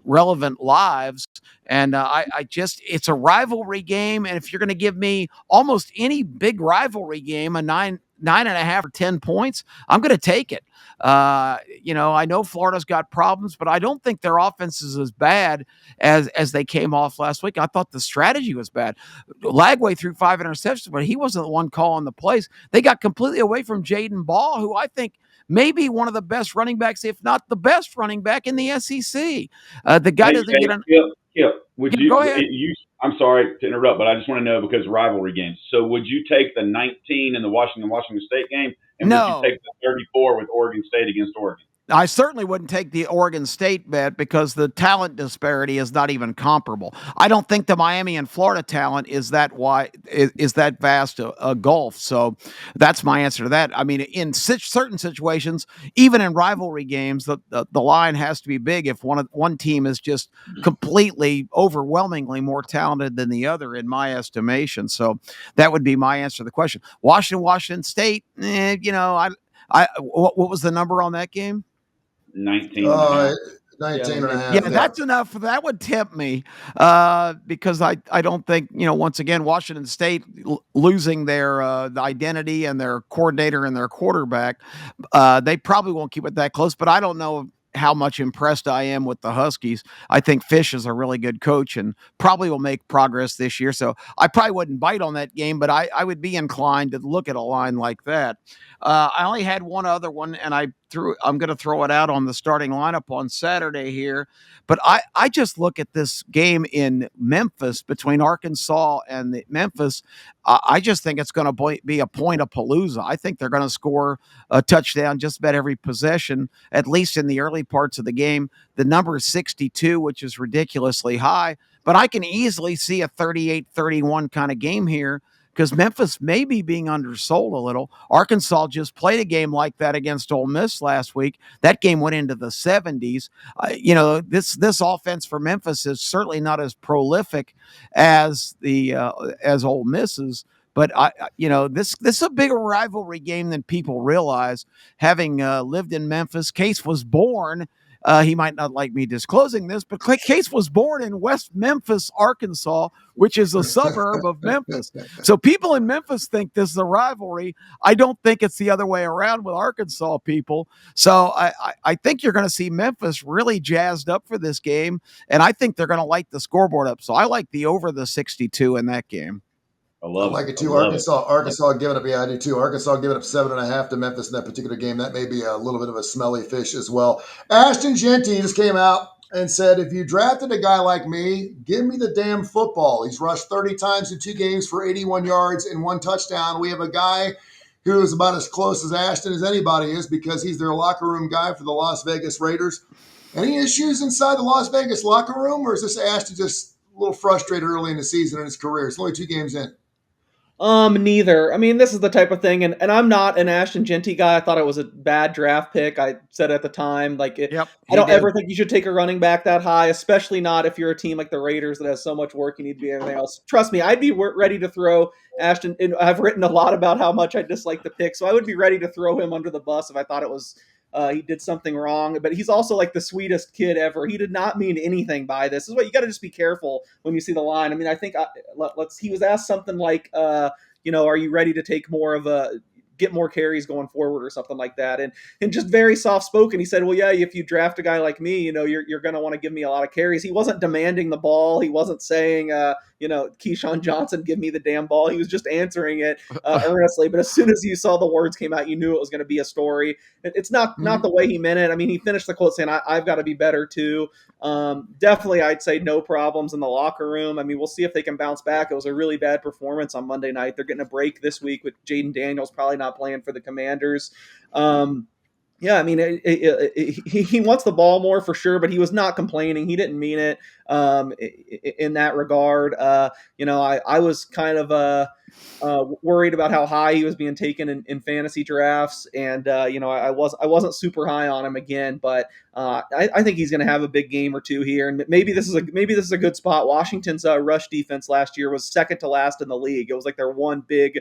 relevant lives. And it's a rivalry game. And if you're going to give me almost any big rivalry game, a 9.5 or 10 points, I'm going to take it. I know Florida's got problems, but I don't think their offense is as bad as they came off last week. I thought the strategy was bad. Lagway threw 5 interceptions, but he wasn't the one calling the plays. They got completely away from Jaden Ball, who I think may be one of the best running backs, if not the best running back in the SEC. The guy doesn't get an. Would go ahead. I'm sorry to interrupt, but I just want to know because rivalry games. So would you take the 19 in the Washington State game? And No. Would you take the 34 with Oregon State against Oregon? I certainly wouldn't take the Oregon State bet because the talent disparity is not even comparable. I don't think the Miami and Florida talent is that vast a gulf. So that's my answer to that. I mean, in certain situations, even in rivalry games, the line has to be big if one team is just completely, overwhelmingly more talented than the other, in my estimation. So that would be my answer to the question. Washington State, what was the number on that game? 19. 19.5. Yeah, that's enough. That would tempt me because I don't think, once again, Washington State losing their identity and their coordinator and their quarterback, they probably won't keep it that close. But I don't know how much impressed I am with the Huskies. I think Fish is a really good coach and probably will make progress this year. So I probably wouldn't bite on that game, but I would be inclined to look at a line like that. I only had one other one, and I'm going to throw it out on the starting lineup on Saturday here. But I just look at this game in Memphis between Arkansas and Memphis. I just think it's going to be a point of palooza. I think they're going to score a touchdown just about every possession, at least in the early parts of the game. The number is 62, which is ridiculously high. But I can easily see a 38-31 kind of game here because Memphis may be being undersold a little. Arkansas just played a game like that against Ole Miss last week. That game went into the 70s. This offense for Memphis is certainly not as prolific as as Ole Miss's. But this is a bigger rivalry game than people realize. Having lived in Memphis, Case was born. He might not like me disclosing this, but Case was born in West Memphis, Arkansas, which is a suburb of Memphis. So people in Memphis think this is a rivalry. I don't think it's the other way around with Arkansas people. So I think you're going to see Memphis really jazzed up for this game, and I think they're going to light the scoreboard up. So I like the over the 62 in that game. I love like it it too. Arkansas giving up. Yeah, I do too. Arkansas giving up 7.5 to Memphis in that particular game. That may be a little bit of a smelly fish as well. Ashton Genty just came out and said, if you drafted a guy like me, give me the damn football. He's rushed 30 times in 2 games for 81 yards and 1 touchdown. We have a guy who is about as close as Ashton as anybody is because he's their locker room guy for the Las Vegas Raiders. Any issues inside the Las Vegas locker room, or is this Ashton just a little frustrated early in the season in his career? It's only 2 games in. Neither. I mean, this is the type of thing, and I'm not an Ashton Genty guy. I thought it was a bad draft pick. I said at the time, I don't ever think you should take a running back that high, especially not if you're a team like the Raiders that has so much work you need to be everything else. Trust me, I'd be ready to throw Ashton. And I've written a lot about how much I dislike the pick, so I would be ready to throw him under the bus if I thought it was he did something wrong. But he's also like the sweetest kid ever. He did not mean anything by this. This is what you got to just be careful when you see the line. I mean, I think he was asked something like, are you ready to take get more carries going forward or something like that. And just very soft spoken. He said, well, yeah, if you draft a guy like me, you're going to want to give me a lot of carries. He wasn't demanding the ball. He wasn't saying, Keyshawn Johnson, give me the damn ball. He was just answering it earnestly. But as soon as you saw the words came out, you knew it was going to be a story. It's not the way he meant it. I mean, he finished the quote saying, I've got to be better too. Definitely, I'd say no problems in the locker room. I mean, we'll see if they can bounce back. It was a really bad performance on Monday night. They're getting a break this week with Jaden Daniels probably not playing for the Commanders. Yeah, I mean, he wants the ball more for sure, but he was not complaining. He didn't mean it in that regard. I was kind of worried about how high he was being taken in fantasy drafts, and I wasn't super high on him again, but I think he's going to have a big game or two here, and maybe this is a good spot. Washington's rush defense last year was second to last in the league. It was like their one big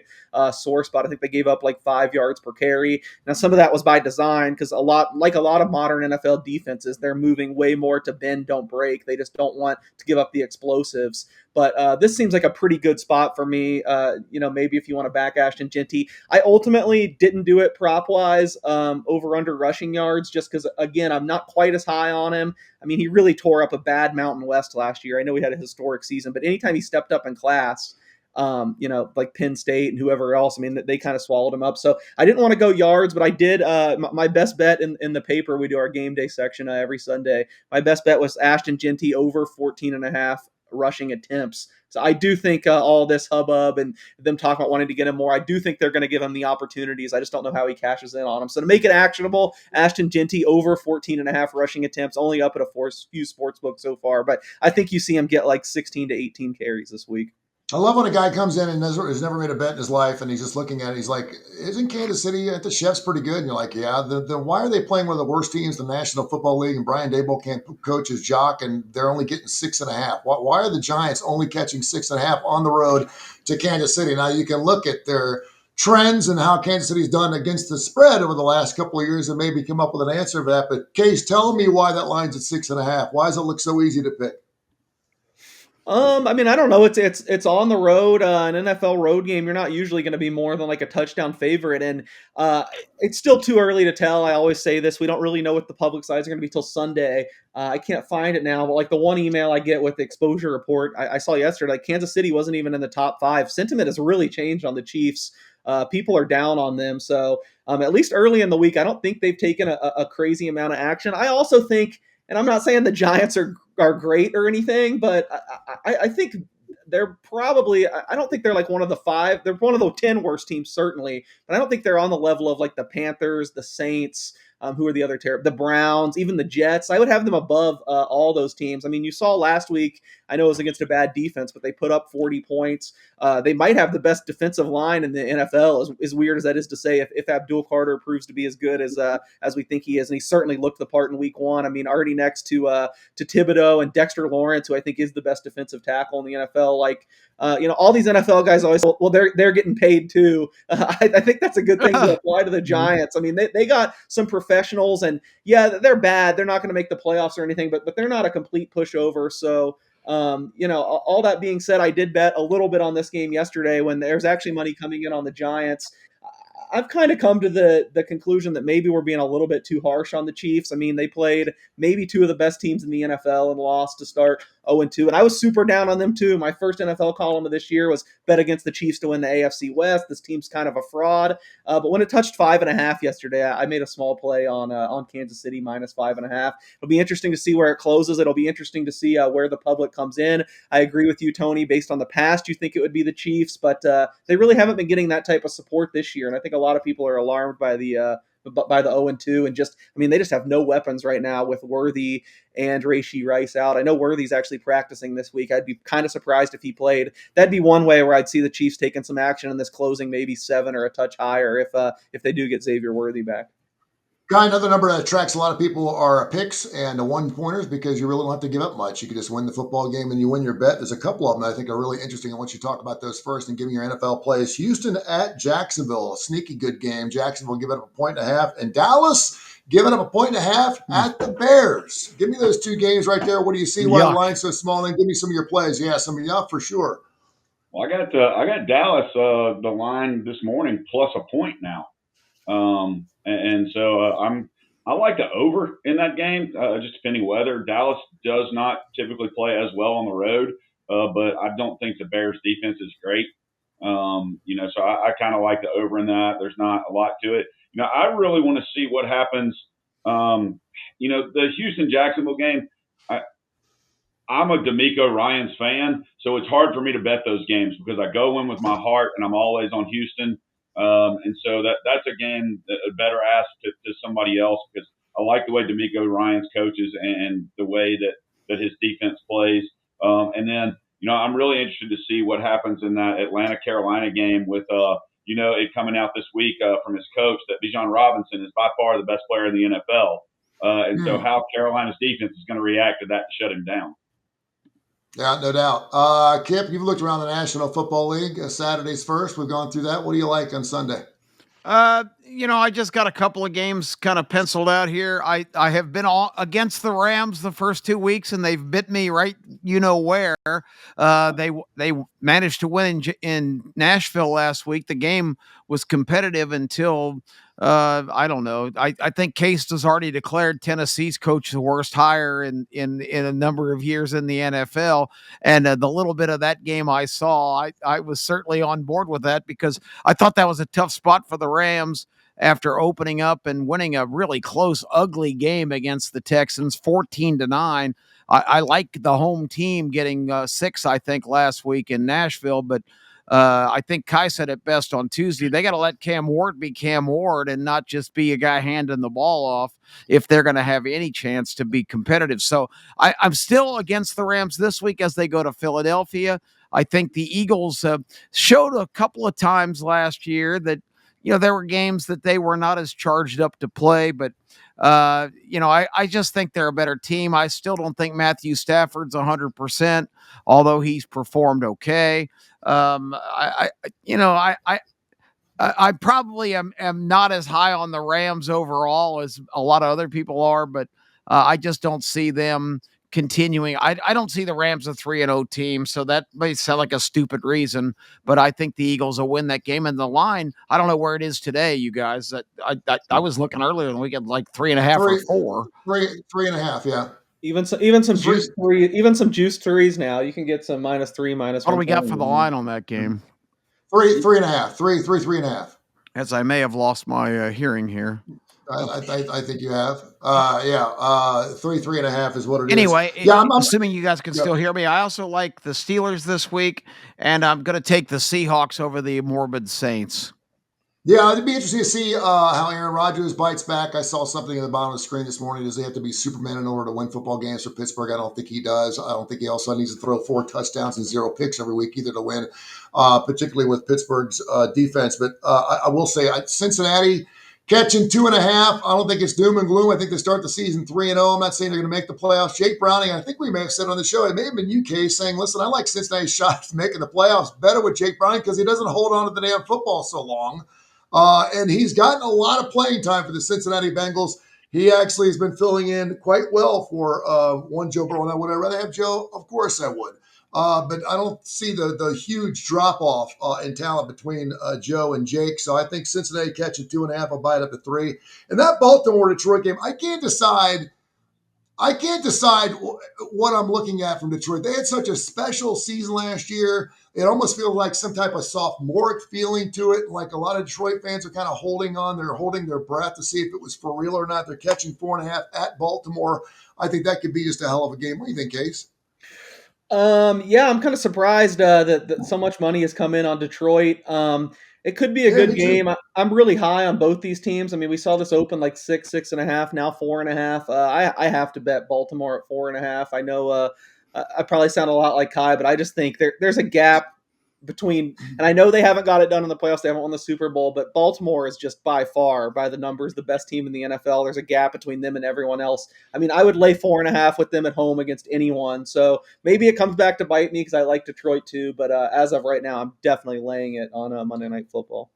sore spot. I think they gave up like 5 yards per carry. Now some of that was by design because a lot of modern NFL defenses, they're moving way more to bend, don't break. They just don't want to give up the explosives. But this seems like a pretty good spot for me. Maybe if you want to back Ashton Genty. I ultimately didn't do it prop-wise over under rushing yards just because, again, I'm not quite as high on him. I mean, he really tore up a bad Mountain West last year. I know he had a historic season, but anytime he stepped up in class, like Penn State and whoever else, I mean, they kind of swallowed him up. So I didn't want to go yards, but I did. My best bet in the paper, we do our game day section every Sunday. My best bet was Ashton Genty over 14.5 rushing attempts. So I do think all this hubbub and them talking about wanting to get him more, I do think they're going to give him the opportunities. I just don't know how he cashes in on them. So to make it actionable, Ashton Genty over 14.5 rushing attempts, only up at a few sports books so far, but I think you see him get like 16 to 18 carries this week. I love when a guy comes in and has never made a bet in his life, and he's just looking at it. He's like, isn't Kansas City at the Chef's pretty good? And you're like, yeah. Then why are they playing one of the worst teams in the National Football League? And Brian Daboll can't coach his jock, and they're only getting 6.5. Why are the Giants only catching 6.5 on the road to Kansas City? Now, you can look at their trends and how Kansas City's done against the spread over the last couple of years and maybe come up with an answer for that. But, Case, tell me why that line's at 6.5. Why does it look so easy to pick? I mean, I don't know. It's on the road, an NFL road game. You're not usually going to be more than like a touchdown favorite, and uh, it's still too early to tell. I always say this: we don't really know what the public sides are going to be till Sunday. I can't find it now, but like the one email I get with the exposure report I saw yesterday, like Kansas City wasn't even in the top 5. Sentiment has really changed on the Chiefs. People are down on them, so at least early in the week, I don't think they've taken a crazy amount of action. I also think, and I'm not saying the Giants are great or anything, but I think they're probably. I don't think they're like one of the 5. They're one of the 10 worst teams certainly, but I don't think they're on the level of like the Panthers, the Saints. Who are the other the Browns, even the Jets? I would have them above all those teams. I mean, you saw last week. I know it was against a bad defense, but they put up 40 points. They might have the best defensive line in the NFL. As weird as that is to say, if Abdul Carter proves to be as good as we think he is, and he certainly looked the part in Week 1. I mean, already next to Thibodeau and Dexter Lawrence, who I think is the best defensive tackle in the NFL. Like, all these NFL guys always, well, they're getting paid too. I think that's a good thing to apply to the Giants. I mean, they got some professionals, and yeah, they're bad. They're not going to make the playoffs or anything, but they're not a complete pushover. So, all that being said, I did bet a little bit on this game yesterday when there's actually money coming in on the Giants. I've kind of come to the conclusion that maybe we're being a little bit too harsh on the Chiefs. I mean, they played maybe 2 of the best teams in the NFL and lost to start 0-2. And I was super down on them too. My first NFL column of this year was bet against the Chiefs to win the AFC West. This team's kind of a fraud. But when it touched 5.5 yesterday, I made a small play on Kansas City minus 5.5. It'll be interesting to see where it closes. It'll be interesting to see where the public comes in. I agree with you, Tony. Based on the past, you think it would be the Chiefs, but they really haven't been getting that type of support this year. And I think a lot of people are alarmed by the 0-2, and just, I mean, they just have no weapons right now with Worthy and Rashee Rice out. I know Worthy's actually practicing this week. I'd be kind of surprised if he played. That'd be one way where I'd see the Chiefs taking some action in this closing, maybe 7 or a touch higher if they do get Xavier Worthy back. Guy, another number that attracts a lot of people are picks and the 1-pointers because you really don't have to give up much. You can just win the football game and you win your bet. There's a couple of them that I think are really interesting. I want you to talk about those first and giving your NFL plays. Houston at Jacksonville, a sneaky good game. Jacksonville giving up 1.5, and Dallas giving up 1.5 at the Bears. Give me those 2 games right there. What do you see? Why the line's so small? And give me some of your plays. Yeah, some of you for sure. Well, I got Dallas the line this morning plus a point now. So I like the over in that game, just depending weather. Dallas does not typically play as well on the road, but I don't think the Bears defense is great. So I kind of like the over in that. There's not a lot to it. I really want to see what happens. The Houston Jacksonville game. I'm a D'Amico Ryans fan, so it's hard for me to bet those games because I go in with my heart and I'm always on Houston. And so that's a game a better ask to somebody else because I like the way D'Amico Ryans coaches and the way that his defense plays. And then, I'm really interested to see what happens in that Atlanta-Carolina game with, it coming out this week from his coach that Bijan Robinson is by far the best player in the NFL. So how Carolina's defense is going to react to that to shut him down. Yeah, no doubt. Kip, you've looked around the National Football League. Saturday's first. We've gone through that. What do you like on Sunday? I just got a couple of games kind of penciled out here. I have been all against the Rams the first 2 weeks, and they've bit me right, where. They managed to win in Nashville last week. The game was competitive until I don't know. I think Case has already declared Tennessee's coach the worst hire in a number of years in the NFL. And the little bit of that game I saw, I was certainly on board with that because I thought that was a tough spot for the Rams after opening up and winning a really close, ugly game against the Texans, 14-9. I like the home team getting 6, I think, last week in Nashville, but I think Kai said it best on Tuesday. They got to let Cam Ward be Cam Ward and not just be a guy handing the ball off if they're going to have any chance to be competitive. So I'm still against the Rams this week as they go to Philadelphia. I think the Eagles showed a couple of times last year that, there were games that they were not as charged up to play, but I just think they're a better team. I still don't think Matthew Stafford's 100%, although he's performed okay. I probably am not as high on the Rams overall as a lot of other people are, but I just don't see them continuing. I don't see the Rams a 3-0 team, so that may sound like a stupid reason, but I think the Eagles will win that game. And the line, I don't know where it is today, you guys. That I was looking earlier in the weekend, like 3.5 or 4. 3.5. Yeah. Even some Three. even some juice threes now. You can get some -3, -120. What do we got for the line on that game? 3.5. 3.5. As I may have lost my hearing here. I think you have. 3.5 is what it is. Anyway, I'm assuming you guys can still hear me, I also like the Steelers this week, and I'm going to take the Seahawks over the morbid Saints. Yeah, it'd be interesting to see how Aaron Rodgers bites back. I saw something at the bottom of the screen this morning. Does he have to be Superman in order to win football games for Pittsburgh? I don't think he does. I don't think he also needs to throw 4 touchdowns and 0 picks every week either to win, particularly with Pittsburgh's defense. But I will say Cincinnati catching 2.5. I don't think it's doom and gloom. I think they start the season 3-0. I'm not saying they're going to make the playoffs. Jake Browning, I think we may have said on the show, it may have been UK saying, listen, I like Cincinnati's shots making the playoffs better with Jake Browning because he doesn't hold on to the damn football so long. And he's gotten a lot of playing time for the Cincinnati Bengals. He actually has been filling in quite well for one Joe Burrow. Now, would I rather have Joe? Of course I would. But I don't see the huge drop-off in talent between Joe and Jake. So I think Cincinnati catching 2.5, I'll buy it up to 3. And that Baltimore-Detroit game, I can't decide what I'm looking at from Detroit. They had such a special season last year. It almost feels like some type of sophomoric feeling to it. Like a lot of Detroit fans are kind of holding on. They're holding their breath to see if it was for real or not. They're catching 4.5 at Baltimore. I think that could be just a hell of a game. What do you think, Case? Yeah, I'm kind of surprised that so much money has come in on Detroit. It could be a good game. I'm really high on both these teams. I mean, we saw this open like 6, 6.5, now 4.5. I have to bet Baltimore at 4.5. I know I probably sound a lot like Kai, but I just think there's a gap between, and I know they haven't got it done in the playoffs. They haven't won the Super Bowl, but Baltimore is just by far, by the numbers, the best team in the NFL. There's a gap between them and everyone else. I mean, I would lay 4.5 with them at home against anyone. So maybe it comes back to bite me because I like Detroit too. But as of right now, I'm definitely laying it on Monday Night Football.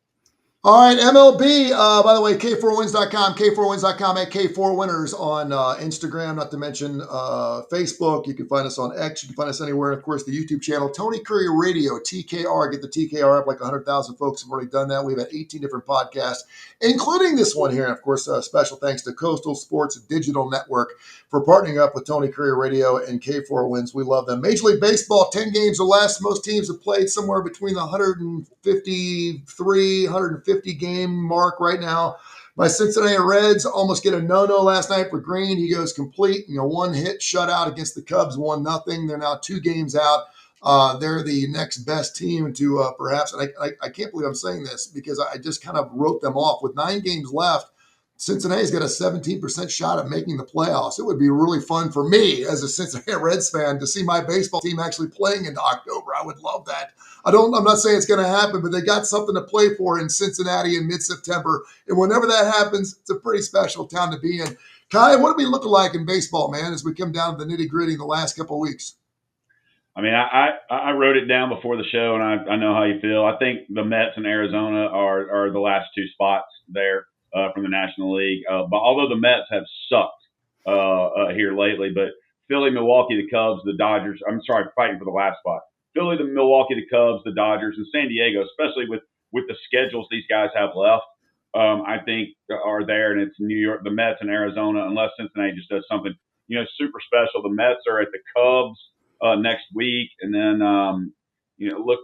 All right, MLB, by the way, K4Wins.com, K4Wins.com at K4Winners on Instagram, not to mention Facebook. You can find us on X. You can find us anywhere. And, of course, the YouTube channel, Tony Curry Radio, TKR. Get the TKR up. Like 100,000 folks have already done that. We've had 18 different podcasts, including this one here. And, of course, special thanks to Coastal Sports Digital Network for partnering up with Tony Curry Radio and K4Wins. We love them. Major League Baseball, 10 games or less. Most teams have played somewhere between the 153, 150 game mark right now. My Cincinnati Reds almost get a no-no last night for Green. He goes complete, one hit shutout against the Cubs, 1-0. They're now 2 games out. They're the next best team to perhaps, and I can't believe I'm saying this because I just kind of wrote them off. With 9 games left, Cincinnati's got a 17% shot at making the playoffs. It would be really fun for me as a Cincinnati Reds fan to see my baseball team actually playing into October. I would love that. I'm not saying it's going to happen, but they got something to play for in Cincinnati in mid-September. And whenever that happens, it's a pretty special town to be in. Kai, what do we look like in baseball, man, as we come down to the nitty-gritty in the last couple of weeks? I mean, I wrote it down before the show, and I know how you feel. I think the Mets in Arizona are the last 2 spots there from the National League. But although the Mets have sucked here lately, but Philly, Milwaukee, the Cubs, the Dodgers, fighting for the last spot. Philly, the Milwaukee, the Cubs, the Dodgers, and San Diego, especially with the schedules these guys have left, I think are there. And it's New York, the Mets, and Arizona, unless Cincinnati just does something, super special. The Mets are at the Cubs next week, and then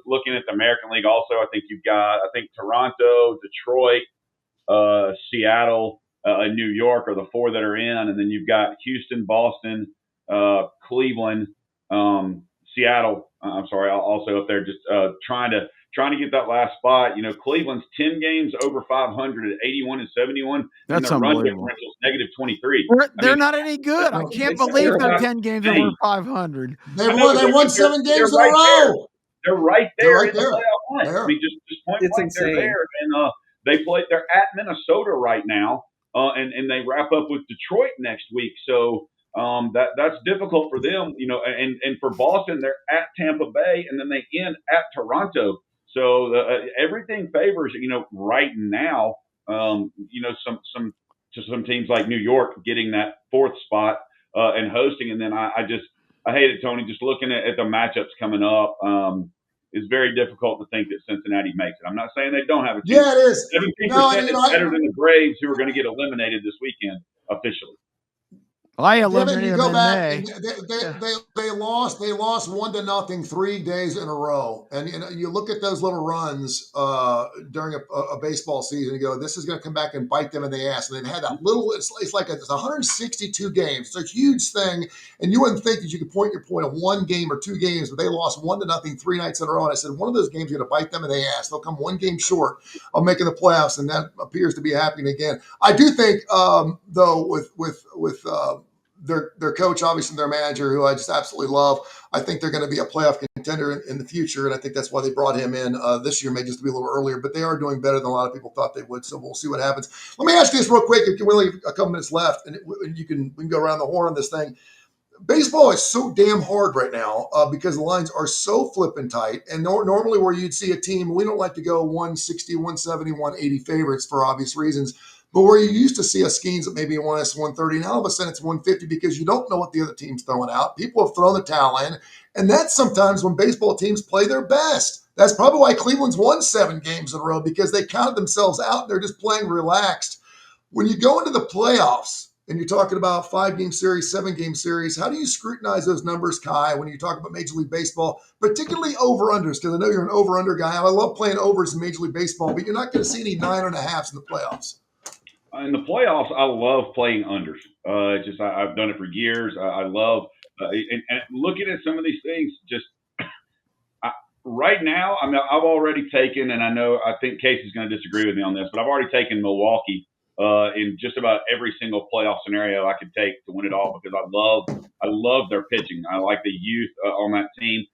looking at the American League, also I think you've got Toronto, Detroit, Seattle, and New York are the 4 that are in, and then you've got Houston, Boston, Cleveland, Seattle. Also up there, just trying to get that last spot. Cleveland's 10 games over 500 at 81 and 71. That's and their unbelievable. Run differential is -23. They're not any good. I can't believe they're 10 games over 500. They won 7 games in a row. They're right there in the playoff hunt. I mean, just point It's blank, insane. they're there. And they're at Minnesota right now, and they wrap up with Detroit next week. So that's difficult for them, and for Boston, they're at Tampa Bay, and then they end at Toronto. So everything favors, right now, some teams like New York getting that 4th spot. and hosting. And then I hate it, Tony, just looking at the matchups coming up. It's very difficult to think that Cincinnati makes it. I'm not saying they don't have a chance. Yeah, it is. 17% No, and, is better than the Braves, who are going to get eliminated this weekend officially. I Devin, eliminated you them go in back May. and they lost 1-0 3 days in a row, and you look at those little runs during a baseball season. You go, this is going to come back and bite them in the ass. And they've had that little. It's like it's 162 games. It's a huge thing, and you wouldn't think that you could point your point of one game or 2 games, but they lost 1-0 3 nights in a row. And I said one of those games is going to bite them in the ass. They'll come one game short of making the playoffs, and that appears to be happening again. I do think though with their coach, obviously their manager, who I just absolutely love. I think they're going to be a playoff contender in the future, and I think that's why they brought him in this year, maybe just to be a little earlier. But they are doing better than a lot of people thought they would, so we'll see what happens. Let me ask you this real quick. If you only have a couple minutes left, and we can go around the horn on this thing. Baseball is so damn hard right now because the lines are so flipping tight. And normally where you'd see a team, we don't like to go 160, 170, 180 favorites for obvious reasons. But where you used to see a Skeens at maybe 130, now all of a sudden it's 150 because you don't know what the other team's throwing out. People have thrown the towel in. And that's sometimes when baseball teams play their best. That's probably why Cleveland's won 7 games in a row, because they counted themselves out and they're just playing relaxed. When you go into the playoffs and you're talking about 5-game series, 7-game series, how do you scrutinize those numbers, Kai, when you talk about Major League Baseball, particularly over-unders? Because I know you're an over-under guy. I love playing overs in Major League Baseball, but you're not going to see any 9.5s in the playoffs. In the playoffs, I love playing unders. I've done it for years. I love and looking at some of these things. Just right now, I mean, I've already taken, and I think Casey's going to disagree with me on this, but I've already taken Milwaukee in just about every single playoff scenario I could take to win it all, because I love their pitching. I like the youth on that team.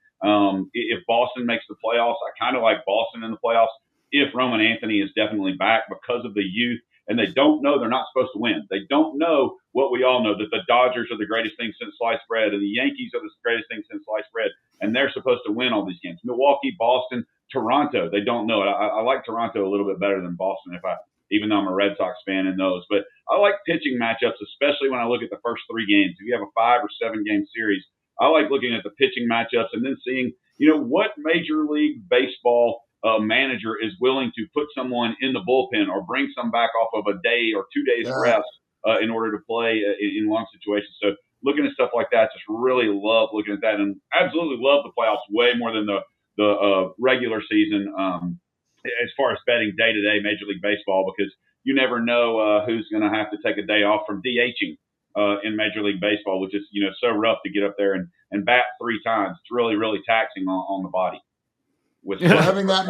If Boston makes the playoffs, I kind of like Boston in the playoffs. If Roman Anthony is definitely back, because of the youth. And they don't know, they're not supposed to win. They don't know what we all know, that the Dodgers are the greatest thing since sliced bread, and the Yankees are the greatest thing since sliced bread, and they're supposed to win all these games. Milwaukee, Boston, Toronto, they don't know it. I like Toronto a little bit better than Boston, even though I'm a Red Sox fan in those. But I like pitching matchups, especially when I look at the first 3 games. If you have a 5 or 7 game series, I like looking at the pitching matchups and then seeing, what Major League Baseball manager is willing to put someone in the bullpen or bring some back off of a day or 2 days rest in order to play in long situations. So looking at stuff like that, just really love looking at that, and absolutely love the playoffs way more than the regular season as far as betting day-to-day Major League Baseball, because you never know who's going to have to take a day off from DHing in Major League Baseball, which is so rough to get up there and bat 3 times. It's really, really taxing on the body. We're having that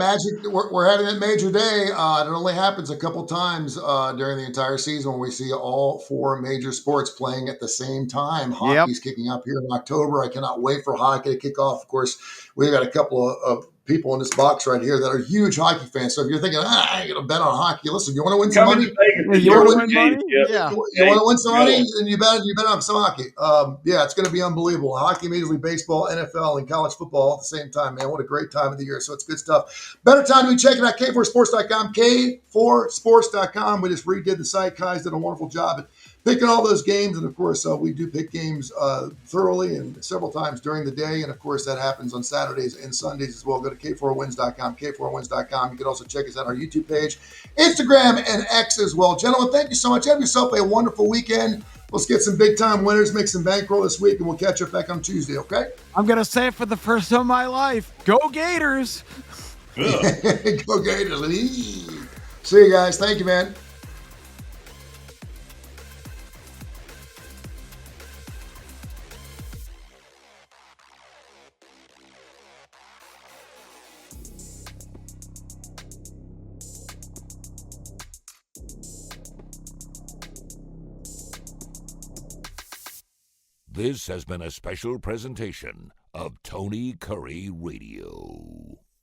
we're having that major day. It only happens a couple times during the entire season when we see all 4 major sports playing at the same time. Hockey's kicking up here in October. I cannot wait for hockey to kick off. Of course, we've got a couple of people in this box right here that are huge hockey fans. So if you're thinking, I ain't going to bet on hockey, listen, you want to win some money? You want to win money? Yeah. You want to win some money? Then you bet on some hockey. It's going to be unbelievable. Hockey, Major League Baseball, NFL, and college football all at the same time, man. What a great time of the year. So it's good stuff. Better time to be checking out K4Sports.com, K4Sports.com. We just redid the site. Kai's did a wonderful job at picking all those games. And, of course, we do pick games thoroughly and several times during the day. And, of course, that happens on Saturdays and Sundays as well. Go to K4Wins.com, K4Wins.com. You can also check us out on our YouTube page, Instagram, and X as well. Gentlemen, thank you so much. Have yourself a wonderful weekend. Let's get some big-time winners, make some bankroll this week, and we'll catch up back on Tuesday, okay? I'm going to say it for the first time in my life. Go Gators! Go Gators. See you guys. Thank you, man. This has been a special presentation of Tony Curry Radio.